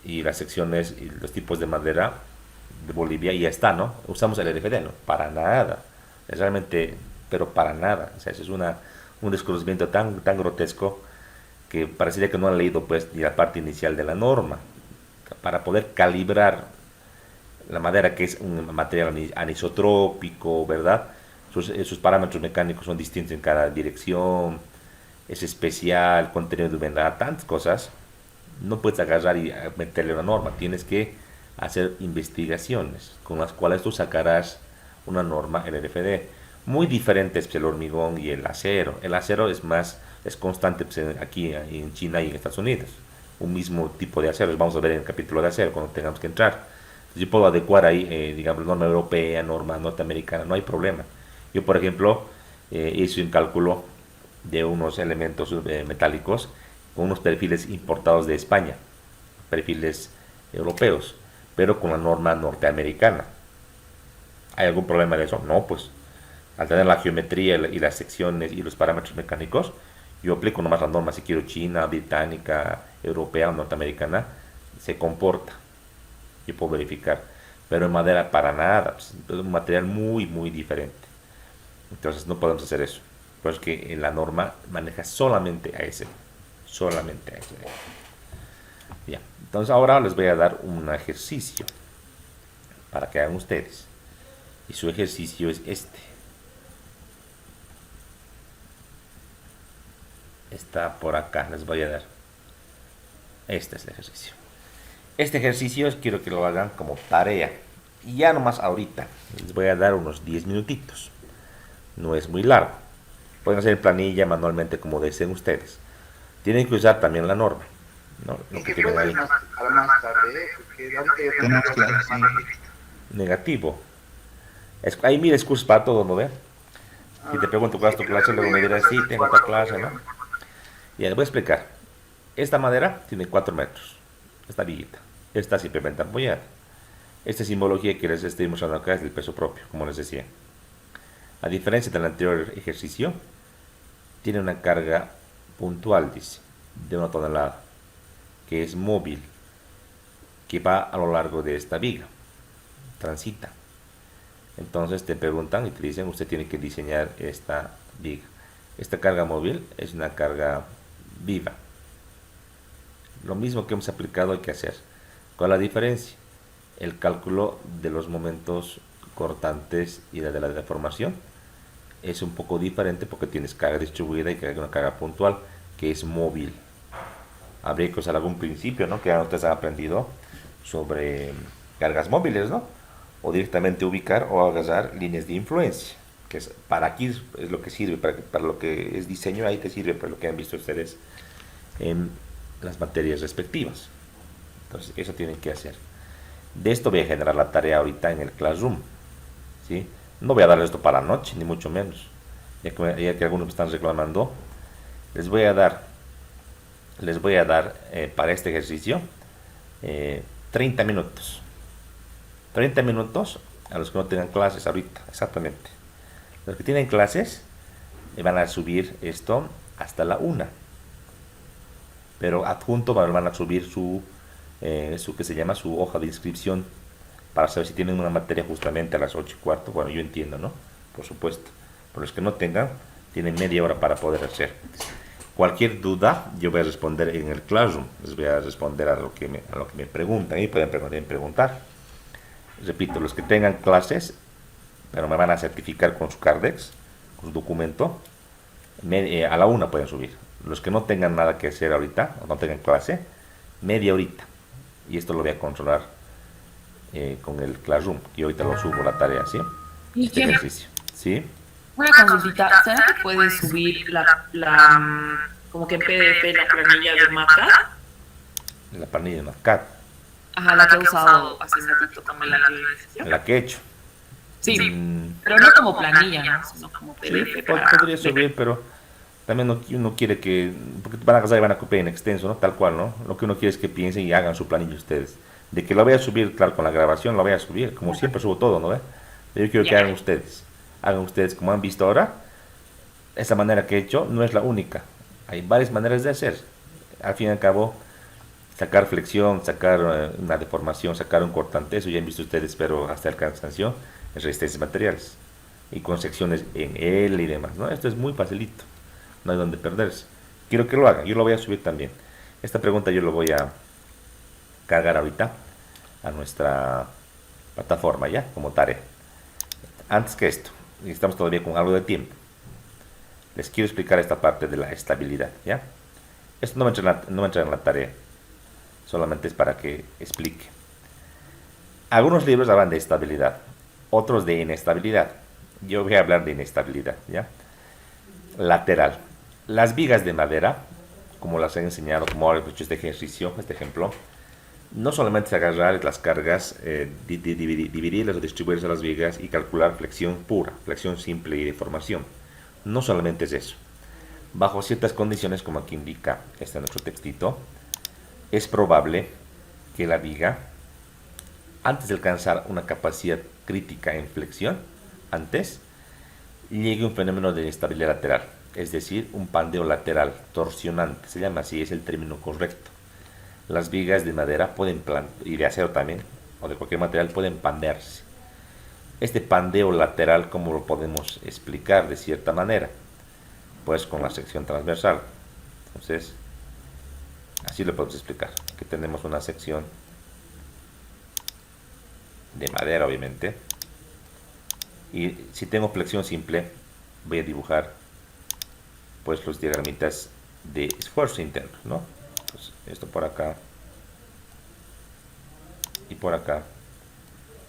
y las secciones y los tipos de madera de Bolivia y ya está, ¿no? Usamos el LFD, ¿no? Para nada. Es realmente, pero para nada. O sea, eso es un desconocimiento tan grotesco que parecería que no han leído pues ni la parte inicial de la norma. Para poder calibrar la madera, que es un material anisotrópico, ¿verdad? Sus parámetros mecánicos son distintos en cada dirección, es especial, contenido de humedad, tantas cosas. No puedes agarrar y meterle una norma, tienes que hacer investigaciones con las cuales tú sacarás una norma LRFD. Muy diferentes el hormigón y el acero. El acero es constante pues, aquí en China y en Estados Unidos. Un mismo tipo de acero. Vamos a ver en el capítulo de acero cuando tengamos que entrar. Entonces, yo puedo adecuar ahí, digamos, norma europea, norma norteamericana, no hay problema. Yo, por ejemplo, hice un cálculo de unos elementos metálicos con unos perfiles importados de España, perfiles europeos, pero con la norma norteamericana. ¿Hay algún problema de eso? No, pues al tener la geometría y las secciones y los parámetros mecánicos, yo aplico nomás la norma si quiero china, británica, europea o norteamericana, se comporta. Yo puedo verificar. Pero en madera para nada, pues, es un material muy, muy diferente. Entonces no podemos hacer eso. Por eso es que en la norma maneja solamente ASB. Solamente ASB. Ya. Entonces ahora les voy a dar un ejercicio para que hagan ustedes. Y su ejercicio es este. Está por acá, les voy a dar. Este es el ejercicio. Este ejercicio quiero que lo hagan como tarea. Y ya nomás ahorita les voy a dar unos 10 minutitos. No es muy largo. Pueden hacer en planilla manualmente como deseen ustedes. Tienen que usar también la norma, ¿no? Lo ¿Y que qué tienen ahí. a la más tarde? Porque ahorita yo tengo Tenemos clases, sí. Negativo. Hay miles cursos para todo, ¿no ve? Si te pregunto cuál es tu clase, luego me dirás, sí, tengo otra clase, ¿no? Y les voy a explicar. Esta madera tiene 4 metros. Esta viguita. Esta simplemente apoyada. Esta simbología que les estoy mostrando acá es del peso propio, como les decía. A diferencia del anterior ejercicio, tiene una carga puntual, dice, de 1 tonelada, que es móvil, que va a lo largo de esta viga, transita. Entonces te preguntan y te dicen, usted tiene que diseñar esta viga. Esta carga móvil es una carga viva. Lo mismo que hemos aplicado hay que hacer. ¿Cuál es la diferencia? El cálculo de los momentos cortantes y de la deformación es un poco diferente porque tienes carga distribuida y una carga puntual que es móvil. Habría que usar algún principio, ¿no? Que ustedes han aprendido sobre cargas móviles, ¿no? O directamente ubicar o agarrar líneas de influencia, que es para aquí es lo que sirve, para lo que es diseño, ahí te sirve para lo que han visto ustedes en las materias respectivas. Entonces eso tienen que hacer. De esto voy a generar la tarea ahorita en el Classroom, ¿sí? No voy a darles esto para la noche, ni mucho menos, ya que algunos me están reclamando. Les voy a dar para este ejercicio 30 minutos. 30 minutos a los que no tengan clases ahorita, exactamente. Los que tienen clases van a subir esto hasta la 1. Pero adjunto van a subir su que se llama su hoja de inscripción para saber si tienen una materia justamente a las 8:15. Bueno, yo entiendo, ¿no? Por supuesto. Pero los que no tengan, tienen media hora para poder hacer. Cualquier duda, yo voy a responder en el Classroom. Les voy a responder a lo que me preguntan y pueden preguntar. Repito, los que tengan clases, pero me van a certificar con su Cardex, con su documento, a la 1 pueden subir. Los que no tengan nada que hacer ahorita, o no tengan clase, media horita. Y esto lo voy a controlar con el Classroom, y ahorita lo subo la tarea, ¿sí? Este ejercicio, ¿sí? Una consultita, ¿sabes que puedes subir como que en PDF la planilla de Mata? La planilla de Matcat, Ajá, la que he usado hace un ratito también la que he hecho. Sí, pero no como planilla, ¿no? Sino como PDF. Sí, podría subir, pero también uno quiere que, porque van a casar y van a copiar en extenso, ¿no? Tal cual, ¿no? Lo que uno quiere es que piensen y hagan su planilla ustedes. De que lo voy a subir, claro, con la grabación lo voy a subir, como siempre subo todo, ¿no? Yo quiero que hagan ustedes como han visto ahora. Esa manera que he hecho no es la única, hay varias maneras de hacer. Al fin y al cabo, sacar flexión, sacar una deformación, sacar un cortante, eso ya han visto ustedes, pero hasta el cansancio, en resistencias materiales y con secciones en L y demás, ¿no? Esto es muy facilito, no hay donde perderse. Quiero que lo hagan, yo lo voy a subir también. Esta pregunta yo lo voy a cargar ahorita a nuestra plataforma ya, como tarea. Antes que esto, y estamos todavía con algo de tiempo, les quiero explicar esta parte de la estabilidad, ¿ya? Esto no va a entrar en la tarea, solamente es para que explique. Algunos libros hablan de estabilidad, otros de inestabilidad. Yo voy a hablar de inestabilidad, ¿ya? Lateral. Las vigas de madera, como las he enseñado, como ahora he hecho este ejercicio, este ejemplo, no solamente es agarrar las cargas, dividirlas o distribuirlas a las vigas y calcular flexión pura, flexión simple y deformación. No solamente es eso. Bajo ciertas condiciones, como aquí indica nuestro textito, es probable que la viga, antes de alcanzar una capacidad crítica en flexión, llegue un fenómeno de inestabilidad lateral, es decir, un pandeo lateral torsionante, se llama así, es el término correcto. Las vigas de madera y de acero también, o de cualquier material, pueden pandearse. Este pandeo lateral, ¿cómo lo podemos explicar de cierta manera? Pues con la sección transversal. Entonces, así lo podemos explicar. Aquí tenemos una sección de madera, obviamente. Y si tengo flexión simple, voy a dibujar pues los diagramitas de esfuerzo interno, ¿no? Pues esto por acá y por acá.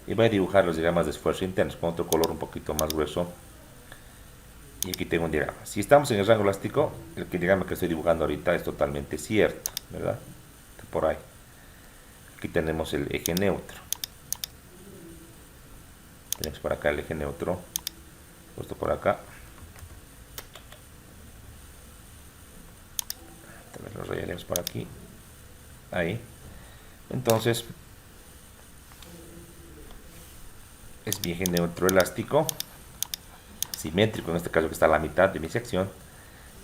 Y voy a dibujar los diagramas de esfuerzo internos con otro color un poquito más grueso. Y aquí tengo un diagrama. Si estamos en el rango elástico, el diagrama que estoy dibujando ahorita es totalmente cierto, ¿verdad? Por ahí. Aquí tenemos el eje neutro. Tenemos por acá el eje neutro, puesto por acá. También lo rellenemos por aquí. Ahí. Entonces, es mi eje neutro elástico, simétrico en este caso, que está a la mitad de mi sección.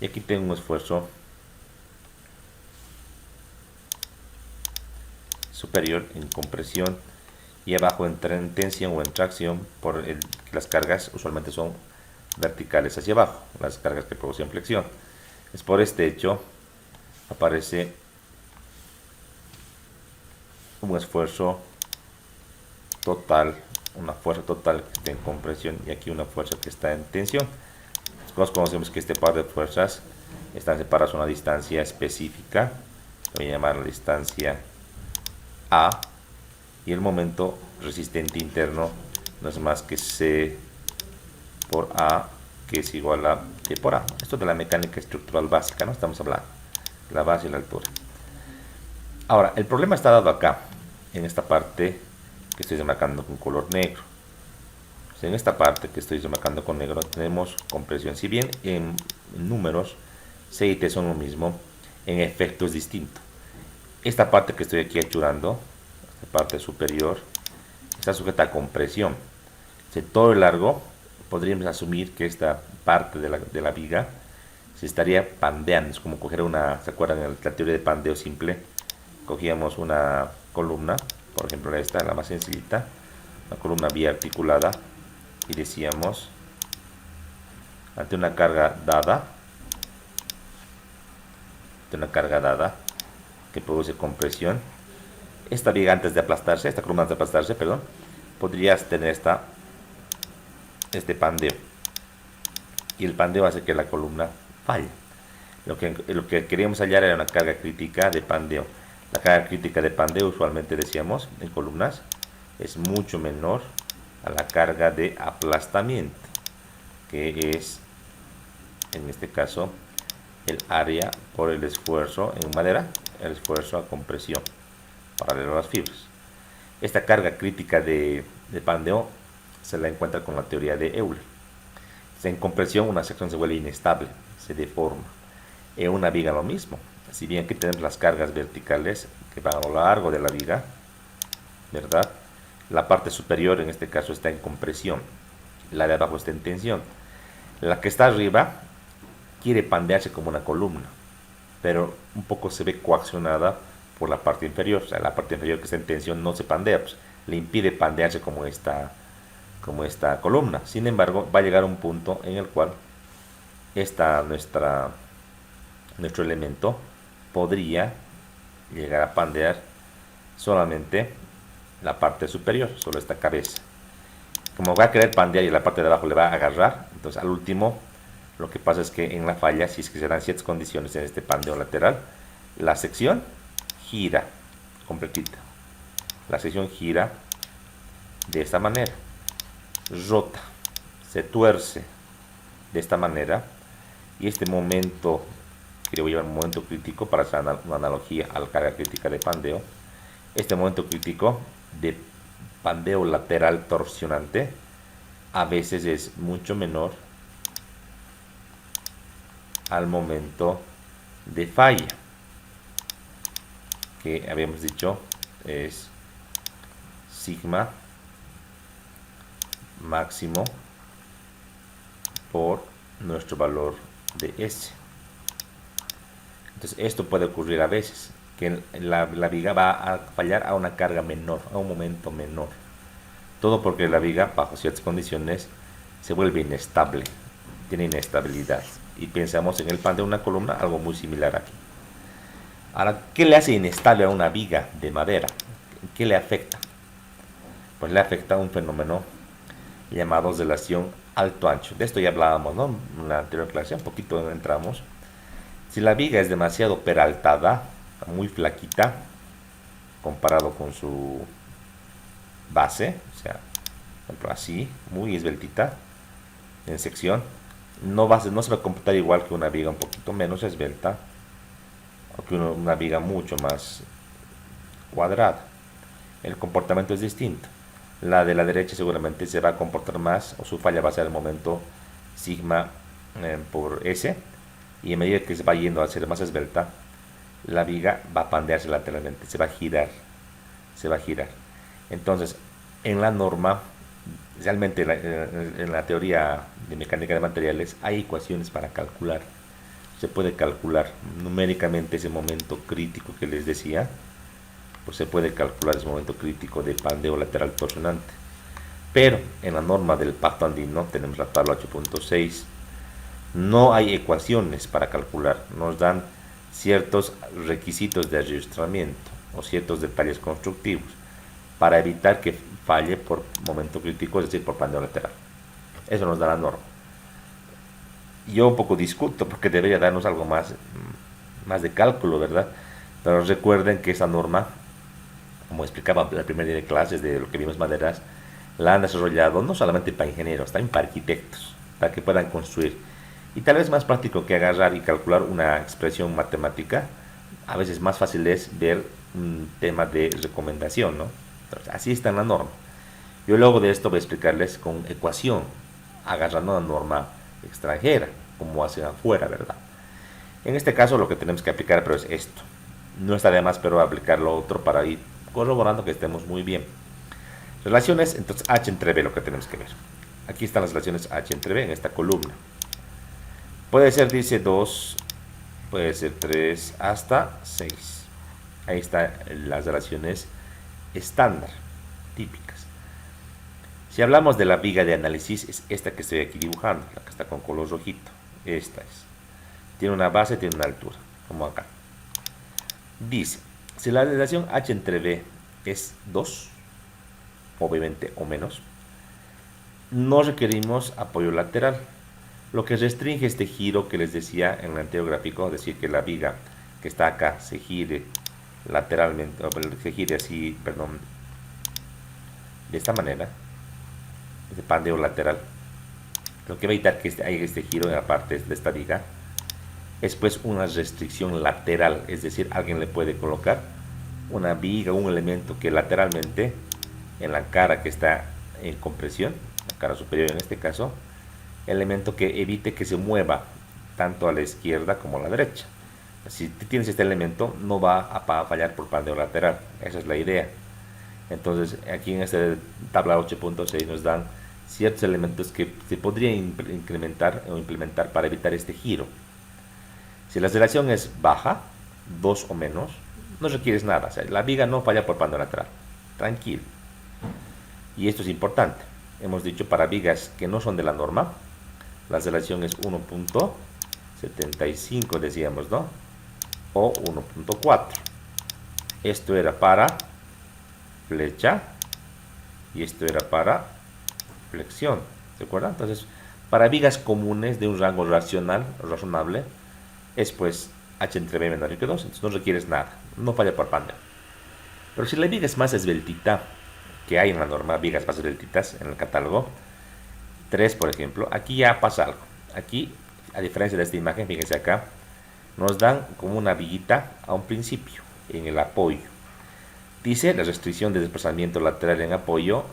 Y aquí tengo un esfuerzo superior en compresión y abajo en tensión o en tracción, las cargas usualmente son verticales hacia abajo, las cargas que producen flexión. Es por este hecho aparece un esfuerzo total, una fuerza total que está en compresión y aquí una fuerza que está en tensión. Nosotros conocemos que este par de fuerzas están separadas a una distancia específica, voy a llamar la distancia A, y el momento resistente interno no es más que C por A, que es igual a T por A. Esto de la mecánica estructural básica, ¿no? Estamos hablando de la base y la altura. Ahora, el problema está dado acá, en esta parte que estoy demarcando con color negro. En esta parte que estoy demarcando con negro tenemos compresión. Si bien en números C y T son lo mismo, en efecto es distinto. Esta parte que estoy aquí achurando, esta parte superior, está sujeta a compresión. Si todo el largo, podríamos asumir que esta parte de la viga se estaría pandeando. Es como coger una, ¿se acuerdan de la teoría de pandeo simple? Cogíamos una columna, por ejemplo esta, la más sencillita, una columna biarticulada, y decíamos, ante una carga dada, que produce compresión, esta viga antes de aplastarse, esta columna antes de aplastarse, perdón, podrías tener este pandeo, y el pandeo hace que la columna falle. Lo que queríamos hallar era una carga crítica de pandeo. La carga crítica de pandeo, usualmente decíamos en columnas, es mucho menor a la carga de aplastamiento, que es en este caso el área por el esfuerzo en madera, el esfuerzo a compresión paralelo a las fibras. Esta carga crítica de pandeo se la encuentra con la teoría de Euler. En compresión una sección se vuelve inestable, se deforma. En una viga lo mismo. Si bien aquí tenemos las cargas verticales que van a lo largo de la viga, ¿verdad? La parte superior en este caso está en compresión, la de abajo está en tensión. La que está arriba quiere pandearse como una columna, pero un poco se ve coaccionada por la parte inferior. O sea, la parte inferior que está en tensión no se pandea, pues, le impide pandearse como esta columna. Sin embargo, va a llegar un punto en el cual nuestro elemento podría llegar a pandear solamente la parte superior, solo esta cabeza. Como va a querer pandear y la parte de abajo le va a agarrar, entonces al último lo que pasa es que en la falla, si es que se dan ciertas condiciones en este pandeo lateral, la sección gira completita. La sección gira de esta manera, rota, se tuerce de esta manera, y este momento, que le voy a llamar un momento crítico para hacer una analogía a la carga crítica de pandeo, este momento crítico de pandeo lateral torsionante a veces es mucho menor al momento de falla, que habíamos dicho es sigma máximo por nuestro valor de S. Entonces esto puede ocurrir a veces, que la viga va a fallar a una carga menor, a un momento menor. Todo porque la viga, bajo ciertas condiciones, se vuelve inestable, tiene inestabilidad. Y pensamos en el pan de una columna, algo muy similar aquí. Ahora, ¿qué le hace inestable a una viga de madera? ¿Qué le afecta? Pues le afecta un fenómeno llamado relación alto-ancho. De esto ya hablábamos, ¿no? En la anterior clase, un poquito entramos. Si la viga es demasiado peraltada, muy flaquita, comparado con su base, o sea, por ejemplo, así, muy esbeltita, en sección, no se va a comportar igual que una viga un poquito menos esbelta, o que una viga mucho más cuadrada. El comportamiento es distinto. La de la derecha seguramente se va a comportar más, o su falla va a ser el momento sigma por S, y a medida que se va yendo a ser más esbelta, la viga va a pandearse lateralmente, se va a girar. Entonces, en la norma, realmente en la teoría de mecánica de materiales, hay ecuaciones para calcular. Se puede calcular numéricamente ese momento crítico que les decía, pues se puede calcular ese momento crítico de pandeo lateral torsionante. Pero en la norma del Pacto Andino, tenemos la tabla 8.6, no hay ecuaciones para calcular, nos dan ciertos requisitos de registramiento o ciertos detalles constructivos para evitar que falle por momento crítico, es decir, por pandeo lateral. Eso nos da la norma. Yo un poco discuto porque debería darnos algo más de cálculo, ¿verdad? Pero recuerden que esa norma, como explicaba la primera día de clases de lo que vimos maderas, la han desarrollado no solamente para ingenieros, también para arquitectos, para que puedan construir. Y tal vez más práctico que agarrar y calcular una expresión matemática, a veces más fácil es ver un tema de recomendación, ¿no? Entonces, así está en la norma. Yo luego de esto voy a explicarles con ecuación, agarrando una norma extranjera, como hacen afuera, ¿verdad? En este caso lo que tenemos que aplicar pero es esto. No está de más pero aplicar lo otro para ir corroborando que estemos muy bien. Relaciones, entonces H entre B lo que tenemos que ver. Aquí están las relaciones H entre B en esta columna. Puede ser, dice 2, puede ser 3, hasta 6. Ahí están las relaciones estándar, típicas. Si hablamos de la viga de análisis, es esta que estoy aquí dibujando, la que está con color rojito. Esta es. Tiene una base, tiene una altura, como acá. Dice, si la relación H entre B es 2, obviamente o menos, no requerimos apoyo lateral, lo que restringe este giro que les decía en el anterior gráfico, es decir, que la viga que está acá se gire lateralmente, o se gire así, perdón, de esta manera, de pandeo lateral. Lo que va a evitar que haya este giro en la parte de esta viga es pues una restricción lateral, es decir, alguien le puede colocar una viga, un elemento que lateralmente en la cara que está en compresión, la cara superior en este caso, elemento que evite que se mueva tanto a la izquierda como a la derecha. Si tienes este elemento no va a fallar por pandeo lateral, esa es la idea. Entonces aquí en esta tabla 8.6 nos dan ciertos elementos que se podrían incrementar o implementar para evitar este giro. Si la aceleración es baja, 2 o menos, no requieres nada, o sea, la viga no falla por pandeo lateral, tranquilo. Y esto es importante, hemos dicho para vigas que no son de la norma, la aceleración es 1.75 decíamos, ¿no? O 1.4. Esto era para flecha y esto era para flexión, ¿de acuerdo? Entonces, para vigas comunes de un rango razonable, es pues H entre B menor que 2, entonces no requieres nada, no falla por pandeo. Pero si la viga es más esbeltita, que hay en la norma, vigas más esbeltitas en el catálogo, 3 por ejemplo, aquí ya pasa algo. Aquí, a diferencia de esta imagen, fíjense acá, nos dan como una viguita a un principio, en el apoyo. Dice la restricción de desplazamiento lateral en apoyo,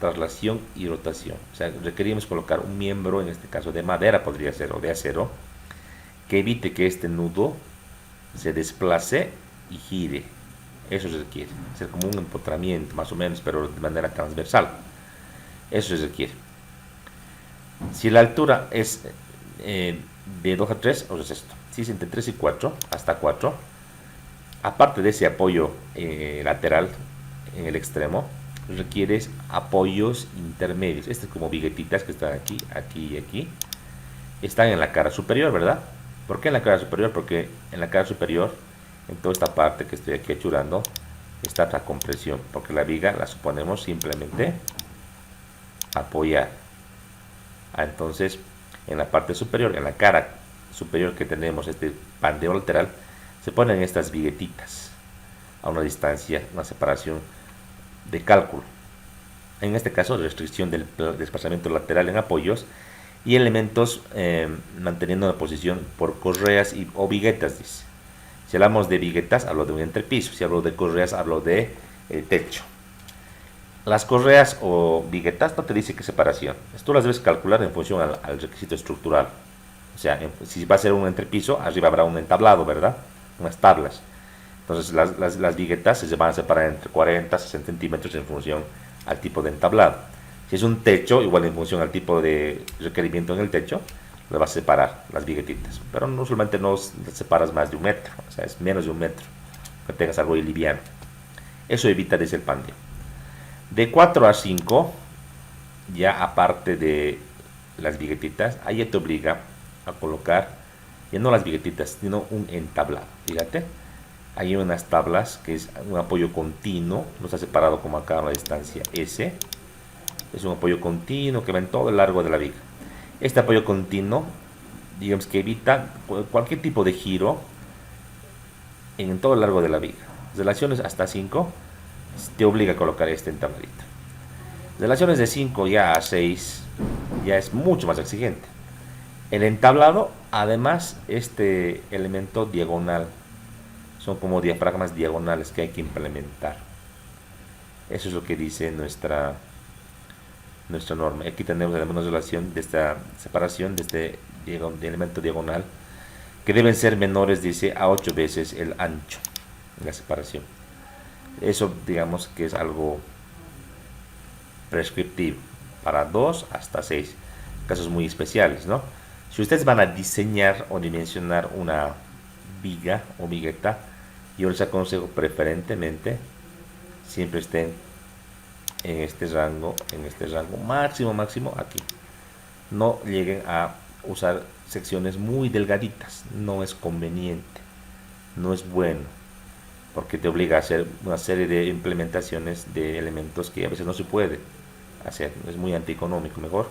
traslación y rotación. O sea, requerimos colocar un miembro, en este caso de madera podría ser, o de acero, que evite que este nudo se desplace y gire Eso se requiere. Hacer como un empotramiento, más o menos, pero de manera transversal. Eso se requiere. Si la altura es de 2 a 3, o sea, es esto. Si es entre 3 y 4, hasta 4, aparte de ese apoyo lateral en el extremo, requieres apoyos intermedios. Este es como viguetitas que están aquí, aquí y aquí. Están en la cara superior, ¿verdad? ¿Por qué en la cara superior? Porque en la cara superior, en toda esta parte que estoy aquí achurando, está la compresión. Porque la viga la suponemos simplemente apoyar. Entonces, en la parte superior, en la cara superior que tenemos este pandeo lateral, se ponen estas viguetitas a una distancia, una separación de cálculo. En este caso, restricción del desplazamiento lateral en apoyos y elementos manteniendo la posición por correas o viguetas, dice. Si hablamos de viguetas, hablo de un entrepiso. Si hablo de correas, hablo de techo. Las correas o viguetas no te dice qué separación. Tú las debes calcular en función al requisito estructural. O sea, si va a ser un entrepiso, arriba habrá un entablado, ¿verdad? Unas tablas. Entonces las viguetas se van a separar entre 40 y 60 centímetros en función al tipo de entablado. Si es un techo, igual en función al tipo de requerimiento en el techo, le vas a separar las viguetitas. Pero no usualmente no separas más de 1 metro, o sea, es menos de 1 metro, que tengas algo liviano. Eso evita desde el pandeo. De 4 a 5, ya aparte de las viguetitas, ahí ya te obliga a colocar, ya no las viguetitas, sino un entablado. Fíjate, hay unas tablas que es un apoyo continuo, no está separado como acá a la distancia S. Es un apoyo continuo que va en todo el largo de la viga. Este apoyo continuo, digamos que evita cualquier tipo de giro en todo el largo de la viga. Relaciones hasta 5 te obliga a colocar este entabladito. Relaciones de 5 ya a 6 ya es mucho más exigente. El entablado, además, este elemento diagonal, son como diafragmas diagonales que hay que implementar. Eso es lo que dice nuestra norma. Aquí tenemos una relación de esta separación de este elemento diagonal, que deben ser menores, dice, a 8 veces el ancho en la separación. Eso, digamos que es algo prescriptivo para 2 hasta 6 casos muy especiales, ¿no? Si ustedes van a diseñar o dimensionar una viga o vigueta, yo les aconsejo preferentemente siempre estén en este rango máximo aquí. No lleguen a usar secciones muy delgaditas, no es conveniente, no es bueno, porque te obliga a hacer una serie de implementaciones de elementos que a veces no se puede hacer, es muy antieconómico, mejor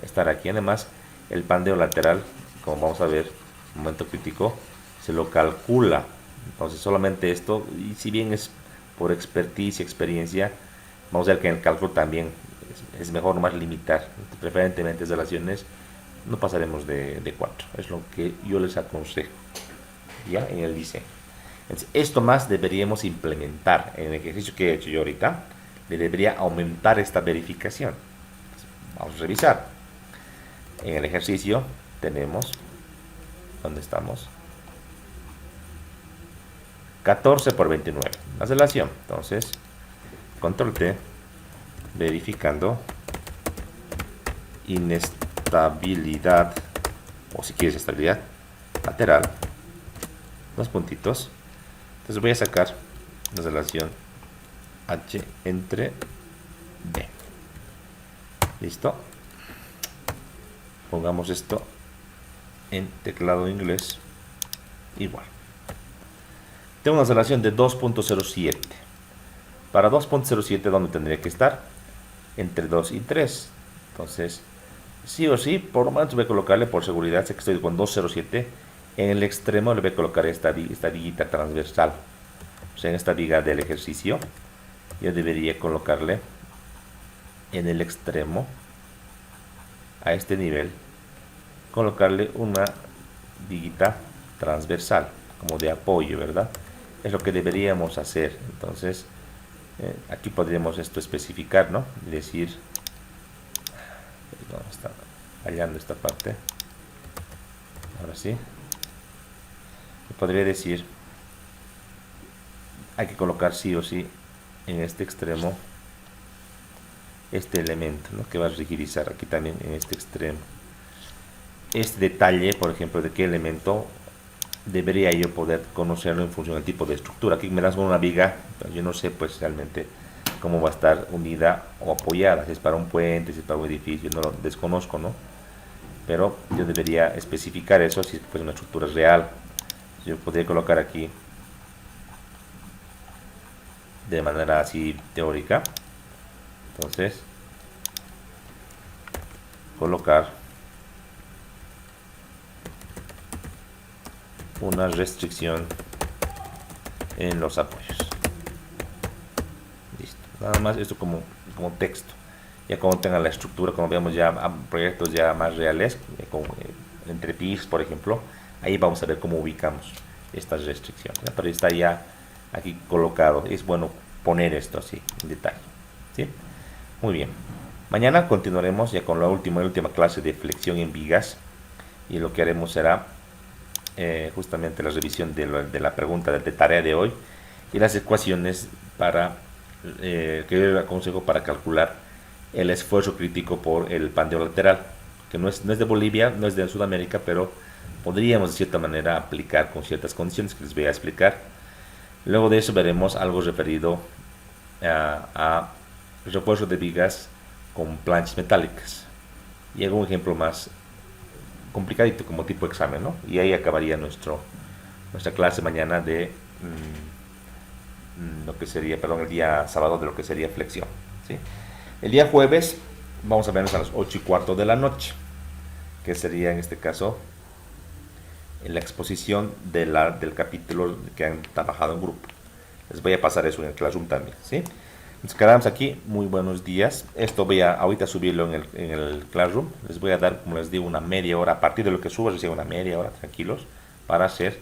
estar aquí. Además, el pandeo lateral, como vamos a ver, en un momento crítico, se lo calcula. Entonces solamente esto, y si bien es por expertise y experiencia, vamos a ver que en el cálculo también es mejor más limitar, preferentemente relaciones, no pasaremos de 4, es lo que yo les aconsejo ya en el diseño. Entonces, esto más deberíamos implementar en el ejercicio que he hecho yo ahorita, le debería aumentar esta verificación. Vamos a revisar. En el ejercicio tenemos, ¿dónde estamos? 14 por 29, la relación. Entonces, control T, verificando inestabilidad, o si quieres estabilidad lateral, dos puntitos. Entonces voy a sacar la relación H entre B. Listo. Pongamos esto en teclado inglés igual. Tengo una relación de 2.07. Para 2.07, ¿dónde tendría que estar? Entre 2 y 3. Entonces, sí o sí, por lo menos voy a colocarle, por seguridad, sé que estoy con 2.07. En el extremo le voy a colocar esta viguita transversal. O sea, en esta viga del ejercicio, yo debería colocarle en el extremo, a este nivel, colocarle una viguita transversal, como de apoyo, ¿verdad? Es lo que deberíamos hacer. Entonces, aquí podríamos esto especificar, ¿no? Decir, ¿dónde está? Hallando esta parte. Ahora sí. Podría decir hay que colocar sí o sí en este extremo este elemento, ¿no? Que va a rigidizar aquí también en este extremo. Este detalle, por ejemplo, de qué elemento debería yo poder conocerlo en función del tipo de estructura. Aquí me das con una viga, pero yo no sé pues realmente cómo va a estar unida o apoyada, si es para un puente, si es para un edificio, no lo desconozco, ¿no? Pero yo debería especificar eso si es una estructura real. Yo podría colocar aquí de manera así teórica. Entonces, colocar una restricción en los apoyos. Listo. Nada más esto como texto. Ya cuando tenga la estructura, como veamos ya proyectos ya más reales, con entrepisos, por ejemplo, ahí vamos a ver cómo ubicamos estas restricciones. ¿Ya? Pero está ya aquí colocado. Es bueno poner esto así en detalle. ¿Sí? Muy bien. Mañana continuaremos ya con la última clase de flexión en vigas. Y lo que haremos será justamente la revisión de la pregunta de tarea de hoy y las ecuaciones para que yo aconsejo para calcular el esfuerzo crítico por el pandeo lateral, que no es de Bolivia, no es de Sudamérica, pero podríamos de cierta manera aplicar con ciertas condiciones que les voy a explicar. Luego de eso veremos algo referido a refuerzo de vigas con planchas metálicas y algún ejemplo más complicadito como tipo examen, ¿no? Y ahí acabaría nuestra clase mañana de lo que sería, perdón, el día sábado de lo que sería flexión, ¿sí? El día jueves vamos a vernos a las 8:15 de la noche, que sería en este caso la exposición del capítulo que han trabajado en grupo. Les voy a pasar eso en el Classroom también, ¿sí? Nos quedamos aquí, muy buenos días. Esto voy a ahorita subirlo en el Classroom. Les voy a dar, como les digo, una media hora. A partir de lo que suba, recién una media hora, tranquilos, para hacer.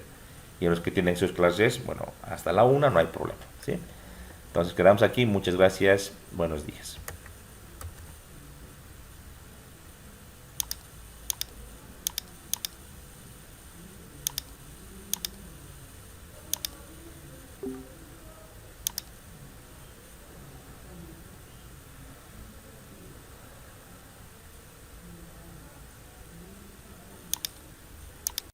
Y a los que tienen sus clases, bueno, hasta la 1 no hay problema, ¿sí? Entonces quedamos aquí, muchas gracias, buenos días.